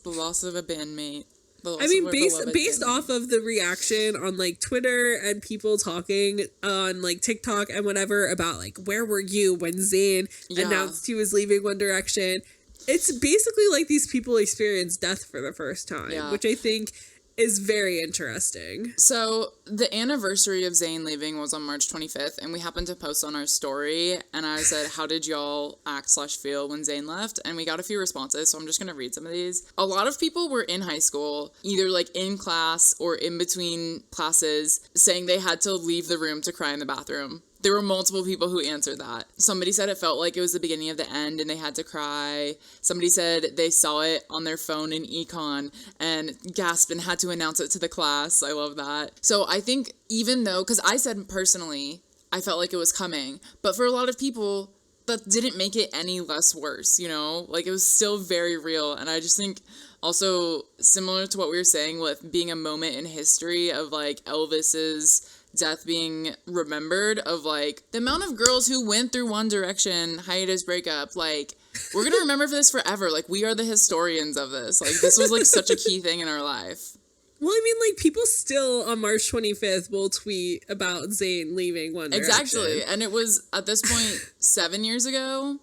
[SPEAKER 2] loss of a bandmate.
[SPEAKER 1] I mean, based off of the reaction on like Twitter and people talking on like TikTok and whatever about like, where were you when Zayn announced he was leaving One Direction? It's basically like these people experienced death for the first time, which I think is very interesting.
[SPEAKER 2] So the anniversary of Zayn leaving was on March 25th, and we happened to post on our story, and I said, how did y'all act/feel when Zayn left? And we got a few responses, so I'm just going to read some of these. A lot of people were in high school, either like in class or in between classes, saying they had to leave the room to cry in the bathroom. There were multiple people who answered that. Somebody said it felt like it was the beginning of the end and they had to cry. Somebody said they saw it on their phone in econ and gasped and had to announce it to the class. I love that. So I think even though, because I said personally, I felt like it was coming, but for a lot of people, that didn't make it any less worse, you know? Like, it was still very real. And I just think also similar to what we were saying with being a moment in history of like Elvis's death being remembered, of like the amount of girls who went through One Direction hiatus breakup, like we're gonna remember for this forever. Like, we are the historians of this. Like, this was like such a key thing in our life.
[SPEAKER 1] Well, I mean, like, people still on March 25th will tweet about Zayn leaving One Direction.
[SPEAKER 2] Exactly. And it was at this point 7 years ago.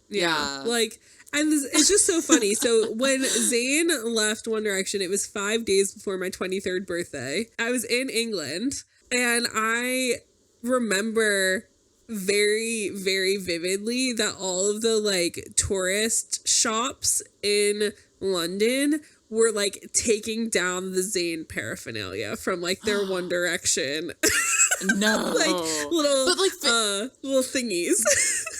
[SPEAKER 2] Yeah.
[SPEAKER 1] Like, and it's just so funny. So when Zayn left One Direction, it was 5 days before my 23rd birthday. I was in England. And I remember very, very vividly that all of the like tourist shops in London were like taking down the Zayn paraphernalia from like their One Direction.
[SPEAKER 2] No.
[SPEAKER 1] Like little thingies.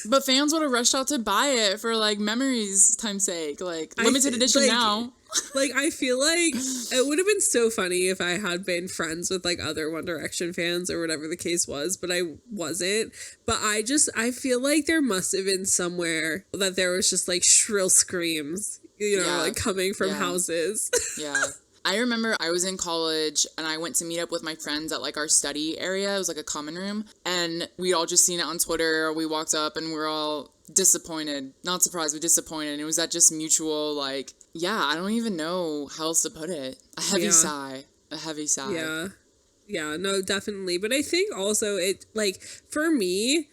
[SPEAKER 2] But fans would have rushed out to buy it for like memories time's sake. Like, limited edition now.
[SPEAKER 1] Like, I feel like it would have been so funny if I had been friends with, like, other One Direction fans or whatever the case was, but I wasn't. But I feel like there must have been somewhere that there was just, like, shrill screams, you know, like, coming from houses.
[SPEAKER 2] Yeah. I remember I was in college and I went to meet up with my friends at like our study area. It was like a common room, and we'd all just seen it on Twitter. We walked up and we're all disappointed, not surprised, but disappointed. And it was that just mutual, like, yeah, I don't even know how else to put it. A heavy sigh.
[SPEAKER 1] Yeah, no, definitely. But I think also it, like, for me,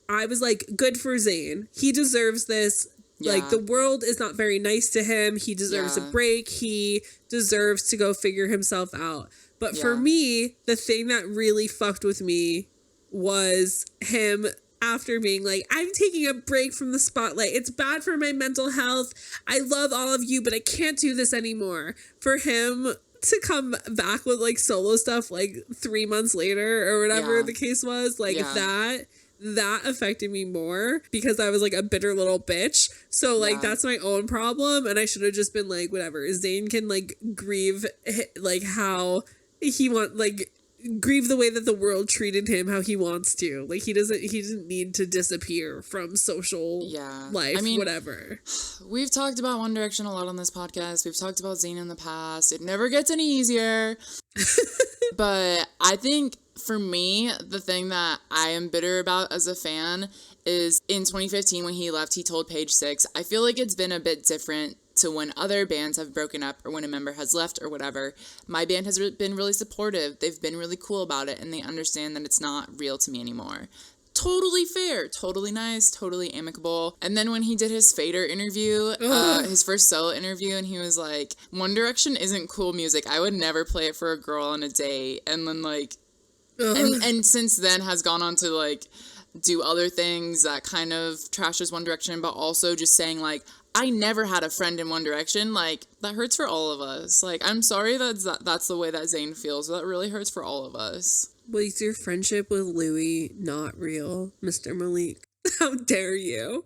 [SPEAKER 1] I was like, good for Zayn. He deserves this. Yeah. Like, the world is not very nice to him. He deserves a break. He deserves to go figure himself out. But for me, the thing that really fucked with me was him after being like, I'm taking a break from the spotlight. It's bad for my mental health. I love all of you, but I can't do this anymore. For him to come back with like solo stuff like 3 months later or whatever the case was, like that affected me more because I was like a bitter little bitch. So like that's my own problem, and I should have just been like, whatever. Zayn can like grieve like how he grieve the way that the world treated him, how he wants to. Like, he doesn't need to disappear from social life. I mean, whatever.
[SPEAKER 2] We've talked about One Direction a lot on this podcast. We've talked about Zayn in the past. It never gets any easier. But I think for me, the thing that I am bitter about as a fan is in 2015 when he left, he told Page Six, I feel like it's been a bit different to when other bands have broken up or when a member has left or whatever, my band has been really supportive. They've been really cool about it, and they understand that it's not real to me anymore. Totally fair, totally nice, totally amicable. And then when he did his Fader interview, his first solo interview, and he was like, One Direction isn't cool music. I would never play it for a girl on a date. And then like, and since then has gone on to like do other things that kind of trashes One Direction, but also just saying like, I never had a friend in One Direction. Like, that hurts for all of us. Like, I'm sorry that's the way that Zayn feels. That really hurts for all of us.
[SPEAKER 1] Was your friendship with Louis not real, Mr. Malik? How dare you?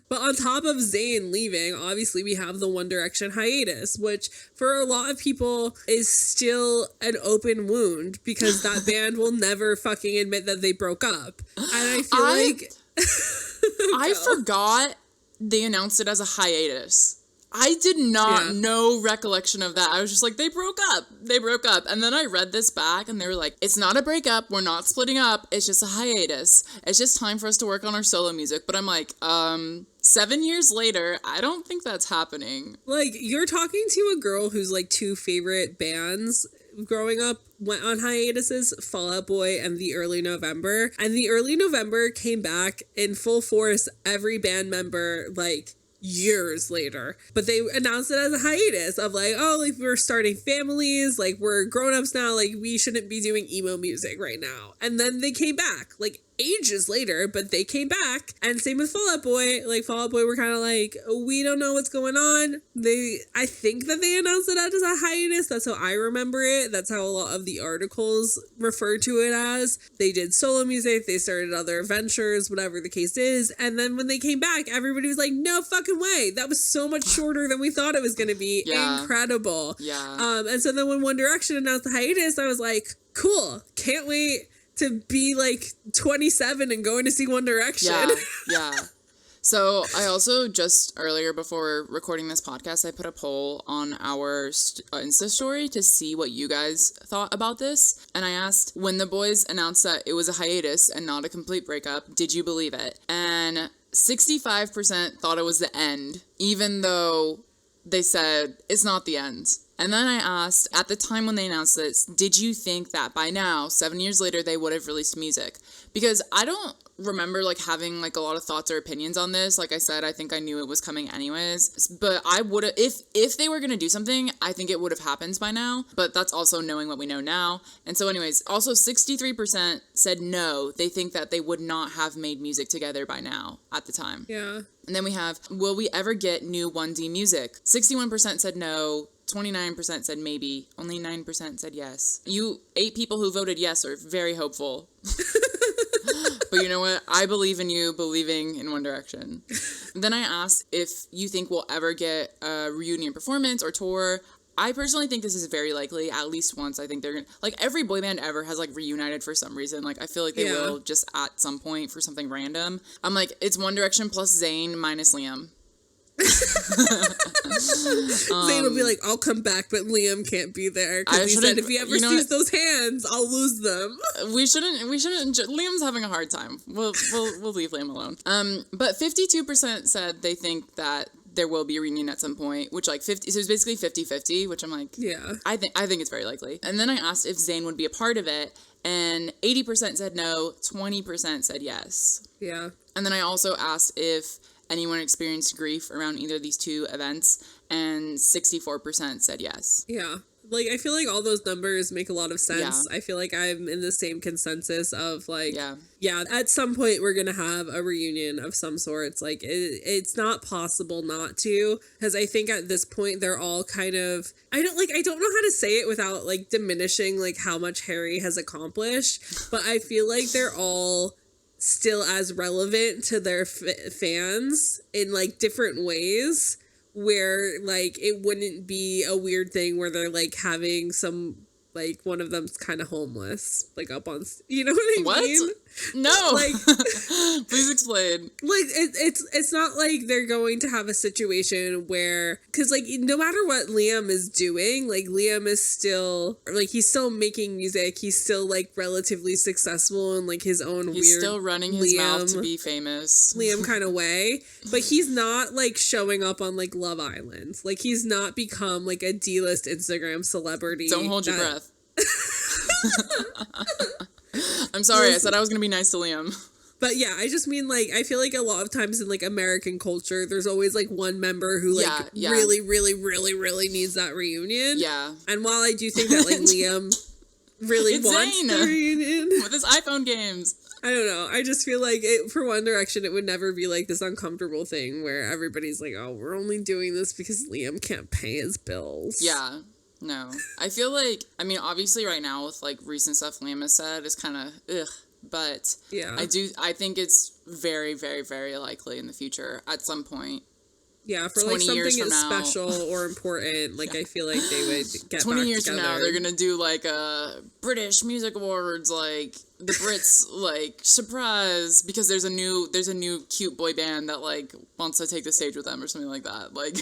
[SPEAKER 1] But on top of Zayn leaving, obviously we have the One Direction hiatus, which for a lot of people is still an open wound because that band will never fucking admit that they broke up. And I feel
[SPEAKER 2] I forgot they announced it as a hiatus. I did not no recollection of that. I was just like, they broke up. And then I read this back and they were like, it's not a breakup. We're not splitting up. It's just a hiatus. It's just time for us to work on our solo music. But I'm like, 7 years later, I don't think that's happening.
[SPEAKER 1] Like, you're talking to a girl whose like two favorite bands growing up went on hiatuses, Fall Out Boy and The Early November. And The Early November came back in full force, every band member, like, years later. But they announced it as a hiatus of like, oh, like we're starting families, like we're grown-ups now, like we shouldn't be doing emo music right now. And then they came back like ages later, but they came back. And same with Fall Out Boy. Like Fall Out Boy were kind of like, we don't know what's going on. I think that they announced it as a hiatus. That's how I remember it. That's how a lot of the articles refer to it as. They did solo music, they started other ventures, whatever the case is. And then when they came back, everybody was like, no fucking way. That was so much shorter than we thought it was going to be. Yeah. Incredible.
[SPEAKER 2] Yeah.
[SPEAKER 1] And so then when One Direction announced the hiatus, I was like, cool. Can't wait to be like 27 and going to see One Direction.
[SPEAKER 2] Yeah. So I also just earlier before recording this podcast, I put a poll on our Insta story to see what you guys thought about this. And I asked, when the boys announced that it was a hiatus and not a complete breakup, did you believe it? And 65% thought it was the end, even though they said it's not the end. And then I asked, at the time when they announced this, did you think that by now, 7 years later, they would have released music? Because I don't remember like having like a lot of thoughts or opinions on this. Like I said, I think I knew it was coming anyways. But I would have, if they were going to do something, I think it would have happened by now. But that's also knowing what we know now. And so anyways, also 63% said no. They think that they would not have made music together by now at the time.
[SPEAKER 1] Yeah.
[SPEAKER 2] And then we have, will we ever get new 1D music? 61% said no. 29% said maybe. Only 9% said yes. You 8 people who voted yes are very hopeful. But you know what? I believe in you believing in One Direction. Then I asked if you think we'll ever get a reunion performance or tour. I personally think this is very likely. At least once. I think they're gonna, like, every boy band ever has like reunited for some reason. Like I feel like they will just at some point for something random. I'm like, it's One Direction plus Zayn minus Liam.
[SPEAKER 1] Zayn will be like, I'll come back, but Liam can't be there because he said if he ever sees those hands, I'll lose them.
[SPEAKER 2] We shouldn't. Liam's having a hard time. We'll leave Liam alone. But 52% said they think that there will be a reunion at some point, which like 50. So it's basically 50-50, which I'm like,
[SPEAKER 1] yeah.
[SPEAKER 2] I think it's very likely. And then I asked if Zayn would be a part of it, and 80% said no, 20% said yes.
[SPEAKER 1] Yeah.
[SPEAKER 2] And then I also asked if anyone experienced grief around either of these two events, and 64% said yes.
[SPEAKER 1] Yeah. Like, I feel like all those numbers make a lot of sense.
[SPEAKER 2] Yeah.
[SPEAKER 1] I feel like I'm in the same consensus of, like,
[SPEAKER 2] yeah,
[SPEAKER 1] at some point we're going to have a reunion of some sort. It's like, it's not possible not to, because I think at this point they're all kind of, I don't know how to say it without, like, diminishing, like, how much Harry has accomplished, but I feel like they're all still as relevant to their fans in like different ways, where like it wouldn't be a weird thing where they're like having some like one of them's kind of homeless, like up on, you know what I mean?
[SPEAKER 2] No.
[SPEAKER 1] Like,
[SPEAKER 2] please explain.
[SPEAKER 1] Like it's not like they're going to have a situation where, because like no matter what Liam is doing, like Liam is still like, he's still making music, he's still like relatively successful in like his own
[SPEAKER 2] he's
[SPEAKER 1] weird
[SPEAKER 2] still running his mouth to be famous
[SPEAKER 1] Liam kind of way, but he's not like showing up on like Love Island. Like he's not become like a D-list Instagram celebrity.
[SPEAKER 2] Don't hold your breath. I'm sorry, I said I was gonna be nice to Liam.
[SPEAKER 1] But yeah, I just mean like, I feel like a lot of times in like American culture, there's always like one member who like really, really, really, really needs that reunion.
[SPEAKER 2] Yeah.
[SPEAKER 1] And while I do think that like Liam really wants
[SPEAKER 2] Zayn
[SPEAKER 1] the reunion
[SPEAKER 2] with his iPhone games.
[SPEAKER 1] I don't know. I just feel like for One Direction, it would never be like this uncomfortable thing where everybody's like, oh, we're only doing this because Liam can't pay his bills.
[SPEAKER 2] Yeah. No. I feel like, I mean, obviously right now with like recent stuff Liam has said is kind of ugh. But
[SPEAKER 1] yeah,
[SPEAKER 2] I think it's very, very, very likely in the future at some point.
[SPEAKER 1] Yeah, for like something as special or important, like I feel like they would get
[SPEAKER 2] 20
[SPEAKER 1] back
[SPEAKER 2] years
[SPEAKER 1] together.
[SPEAKER 2] from now, they're gonna do like a British Music Awards, like the Brits like surprise because there's a new cute boy band that like wants to take the stage with them or something like that. Like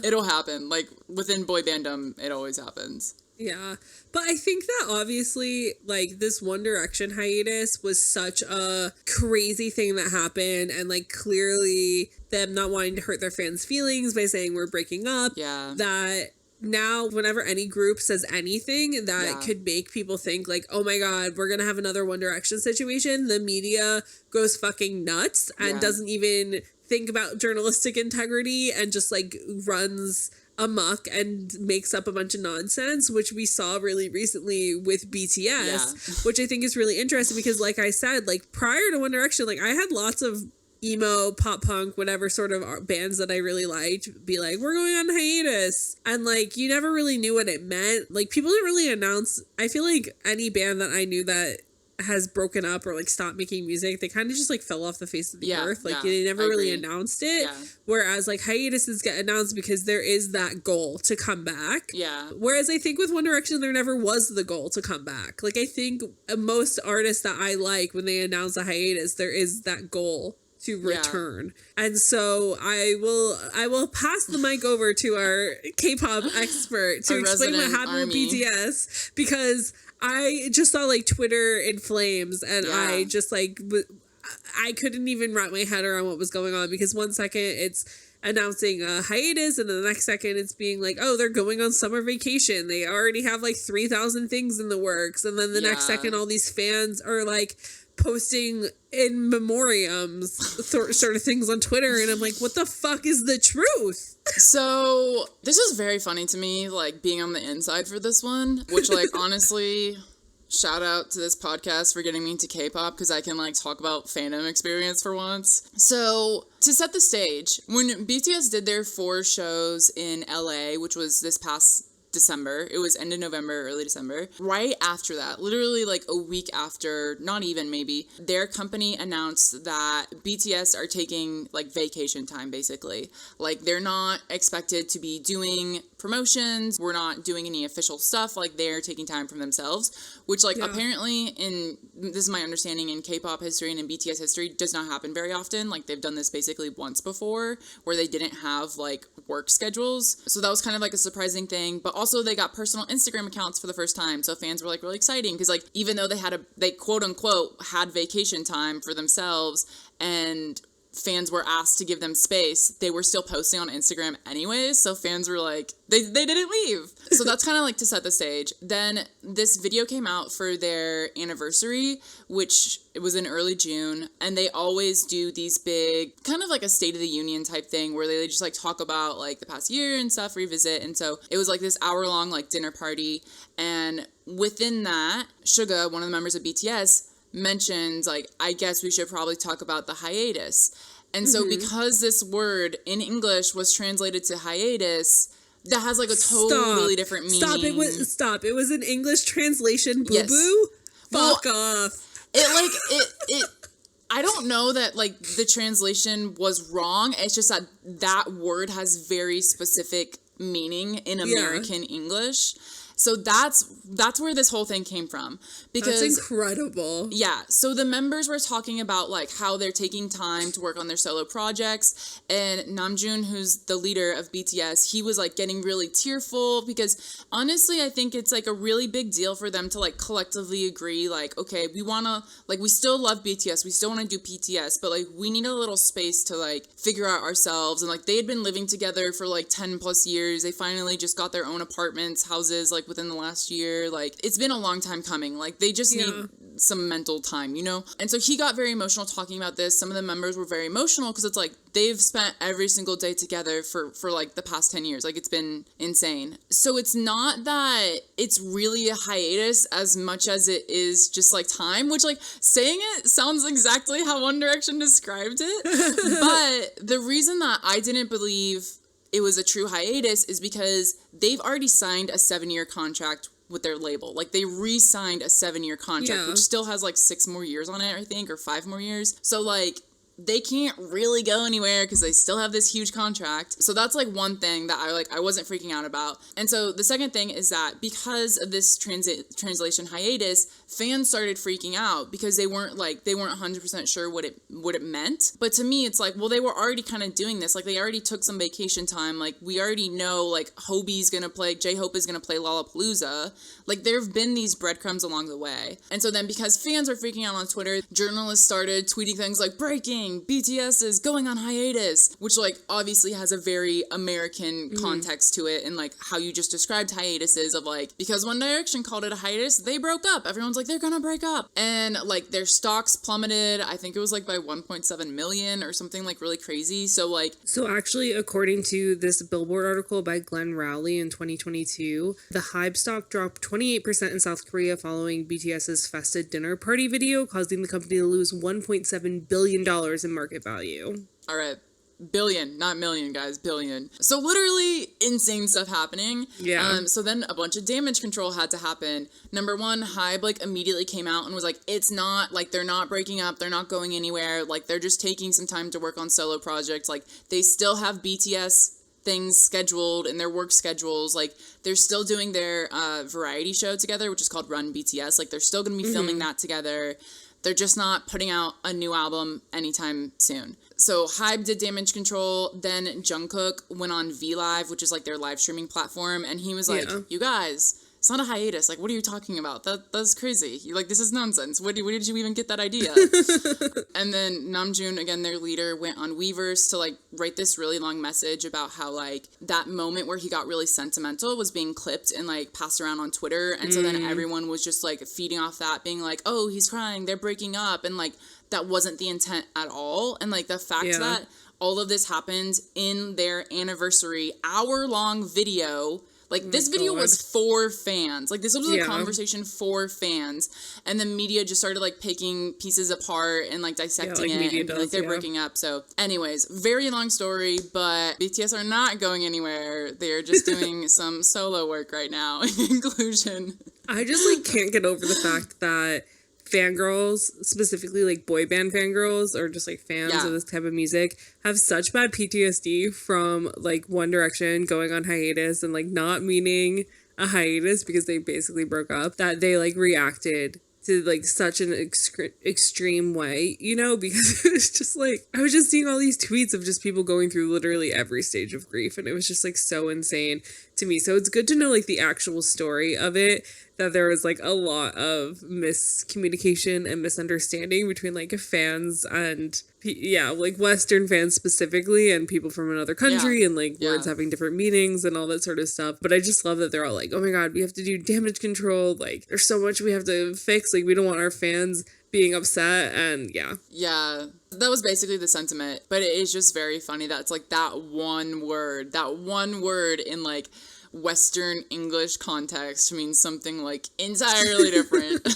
[SPEAKER 2] it'll happen. Like within boy bandom, it always happens.
[SPEAKER 1] Yeah, but I think that obviously, like, this One Direction hiatus was such a crazy thing that happened, and, like, clearly them not wanting to hurt their fans' feelings by saying we're breaking up, that now whenever any group says anything that could make people think, like, oh my god, we're gonna have another One Direction situation, the media goes fucking nuts and doesn't even think about journalistic integrity and just, like, runs amok and makes up a bunch of nonsense, which we saw really recently with BTS, which I think is really interesting because, like I said, like prior to One Direction, like I had lots of emo, pop punk, whatever sort of bands that I really liked be like, we're going on hiatus, and like you never really knew what it meant. Like people didn't really announce. I feel like any band that I knew that has broken up or like stopped making music, they kind of just like fell off the face of the earth. Like they never really announced it. Whereas like hiatuses get announced because there is that goal to come back. Whereas I think with One Direction, there never was the goal to come back. Like I think most artists that I like, when they announce a hiatus, there is that goal to return. And so I will pass the mic over to our K-pop expert to explain what happened with BTS, because I just saw like Twitter in flames and I just like I couldn't even wrap my head around what was going on, because one second it's announcing a hiatus and then the next second it's being like, oh, they're going on summer vacation, they already have like 3,000 things in the works, and then the next second all these fans are like posting in memoriams sort of things on Twitter, and I'm like, what the fuck is the truth?
[SPEAKER 2] So this is very funny to me, like being on the inside for this one, which like honestly, shout out to this podcast for getting me into K-pop, because I can like talk about fandom experience for once. So to set the stage, when BTS did their 4 shows in LA, which was this past December, it was end of November, early December. Right after that, literally like a week after, not even maybe, their company announced that BTS are taking like vacation time, basically. Like they're not expected to be doing promotions, we're not doing any official stuff, like they're taking time from themselves, which like apparently this is my understanding, in K-pop history and in BTS history does not happen very often. Like they've done this basically once before where they didn't have like work schedules. So that was kind of like a surprising thing, but also they got personal Instagram accounts for the first time. So fans were like really exciting, because like even though they quote unquote had vacation time for themselves and fans were asked to give them space, they were still posting on Instagram anyways, so fans were like, they didn't leave. So that's kind of like to set the stage. Then this video came out for their anniversary, which it was in early June, and they always do these big, kind of like a State of the Union type thing, where they just like talk about like the past year and stuff, revisit, and so it was like this hour-long like dinner party, and within that, Suga, one of the members of BTS, mentioned like, I guess we should probably talk about the hiatus. And so because this word in English was translated to hiatus, that has like a totally different meaning.
[SPEAKER 1] It was an English translation, boo-boo? Fuck off.
[SPEAKER 2] It I don't know that like the translation was wrong. It's just that word has very specific meaning in American English. So that's where this whole thing came from. Because
[SPEAKER 1] that's incredible.
[SPEAKER 2] Yeah, so the members were talking about like how they're taking time to work on their solo projects, and Namjoon, who's the leader of BTS, he was like getting really tearful because honestly I think it's like a really big deal for them to like collectively agree like, okay, we want to like, we still love BTS, we still want to do PTS, but like we need a little space to like figure out ourselves. And like they had been living together for like 10 plus years. They finally just got their own apartments, houses like within the last year. Like it's been a long time coming. Like they just need some mental time, you know? And so he got very emotional talking about this. Some of the members were very emotional because it's like they've spent every single day together for like the past 10 years. Like it's been insane. So it's not that it's really a hiatus as much as it is just like time, which like saying it sounds exactly how One Direction described it. But the reason that I didn't believe it was a true hiatus is because they've already signed a 7-year contract with their label. Like they re-signed a 7-year contract, which still has like 6 more years on it, I think, or 5 more years. So like they can't really go anywhere because they still have this huge contract. So that's like one thing that I wasn't freaking out about. And so the second thing is that because of this translation hiatus, fans started freaking out because they weren't 100% sure what it meant. But to me, it's like, well, they were already kind of doing this. Like they already took some vacation time. Like we already know like Hobie's gonna play, J-Hope is gonna play Lollapalooza. Like there have been these breadcrumbs along the way. And so then because fans are freaking out on Twitter, journalists started tweeting things like breaking, BTS is going on hiatus, which like obviously has a very American context to it, and like how you just described hiatuses of like, because One Direction called it a hiatus, they broke up. Everyone's like, they're gonna break up. And like their stocks plummeted. I think it was like by 1.7 million or something like really crazy. So actually, according to this Billboard article by Glenn Rowley in 2022, the HYBE stock dropped 28% in South Korea following BTS's festive dinner party video, causing the company to lose $1.7 billion in market value. All right. Billion, not million, guys, billion. So literally insane stuff happening. Yeah. So then a bunch of damage control had to happen. Number one, HYBE like immediately came out and was like, it's not like they're not breaking up, they're not going anywhere, like they're just taking some time to work on solo projects. Like they still have BTS things scheduled in their work schedules. Like they're still doing their variety show together, which is called Run BTS. Like they're still gonna be filming that together. They're just not putting out a new album anytime soon. So HYBE did damage control. Then Jungkook went on V-Live, which is like their live streaming platform. And he was like, you guys, it's not a hiatus. Like, what are you talking about? That's crazy. You're like, this is nonsense. Where did you even get that idea? And then Namjoon, again, their leader, went on Weverse to like write this really long message about how like that moment where he got really sentimental was being clipped and like passed around on Twitter. And so then everyone was just like feeding off that, being like, oh, he's crying, they're breaking up. And like, that wasn't the intent at all. And like the fact that all of this happened in their anniversary hour-long video. Like, this video was for fans. Like, this was a conversation for fans. And the media just started, like, picking pieces apart and, like, dissecting it. And like, they're breaking up. So, anyways, very long story, but BTS are not going anywhere. They're just doing some solo work right now, in conclusion. I just, like, can't get over the fact that fangirls, specifically like boy band fangirls or just like fans of this type of music, have such bad PTSD from like One Direction going on hiatus and like not meaning a hiatus because they basically broke up, that they like reacted to like such an extreme way, you know, because it was just like, I was just seeing all these tweets of just people going through literally every stage of grief, and it was just like so insane to me. So it's good to know like the actual story of it, that there was like a lot of miscommunication and misunderstanding between like fans and like Western fans specifically and people from another country, and like words having different meanings and all that sort of stuff. But I just love that they're all like, oh my god, we have to do damage control, like there's so much we have to fix, like we don't want our fans being upset. And that was basically the sentiment. But it is just very funny that it's like that one word in like Western English context means something like entirely different.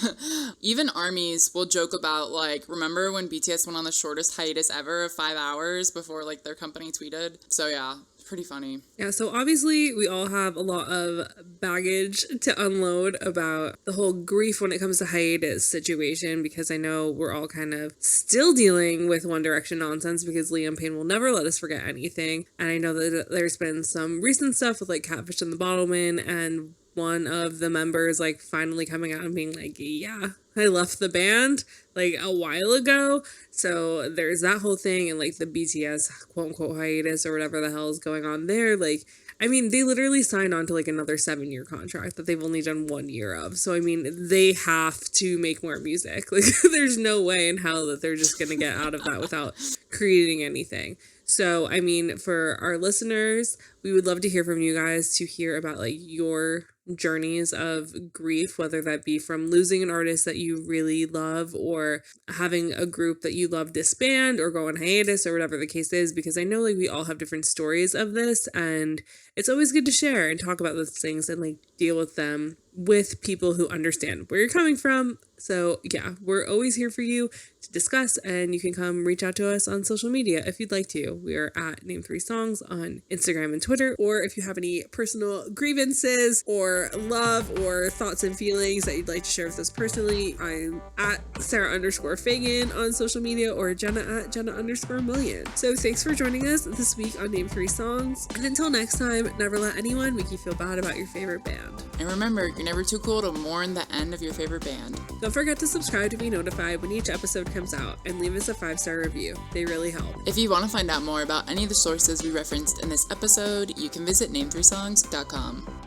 [SPEAKER 2] Even armies will joke about like, remember when BTS went on the shortest hiatus ever of 5 hours before like their company tweeted? So yeah, pretty funny. Yeah, so obviously we all have a lot of baggage to unload about the whole grief when it comes to hiatus situation, because I know we're all kind of still dealing with One Direction nonsense because Liam Payne will never let us forget anything. And I know that there's been some recent stuff with like Catfish and the Bottlemen and
[SPEAKER 1] one of the members like finally coming out and being like, yeah, I left the band like a while ago. So there's that whole thing, and like the BTS quote unquote hiatus or whatever the hell is going on there. Like, I mean, they literally signed on to like another 7-year contract that they've only done 1 year of. So, I mean, they have to make more music. Like, there's no way in hell that they're just going to get out of that without creating anything. So, I mean, for our listeners, we would love to hear from you guys, to hear about like your journeys of grief, whether that be from losing an artist that you really love, or having a group that you love disband or go on hiatus, or whatever the case is, because I know like we all have different stories of this, and it's always good to share and talk about those things and like deal with them with people who understand where you're coming from. So yeah, we're always here for you to discuss, and you can come reach out to us on social media if you'd like to. We are at Name3Songs on Instagram and Twitter, or if you have any personal grievances or love or thoughts and feelings that you'd like to share with us personally, I'm at Sarah_Fagan on social media, or Jenna at Jenna_Million. So thanks for joining us this week on Name3Songs, and until next time, never let anyone make you feel bad about your favorite band.
[SPEAKER 2] And remember, you're never too cool to mourn the end of your favorite band.
[SPEAKER 1] Don't forget to subscribe to be notified when each episode comes out, and leave us a 5-star review. They really help.
[SPEAKER 2] If you want to find out more about any of the sources we referenced in this episode, you can visit name3songs.com.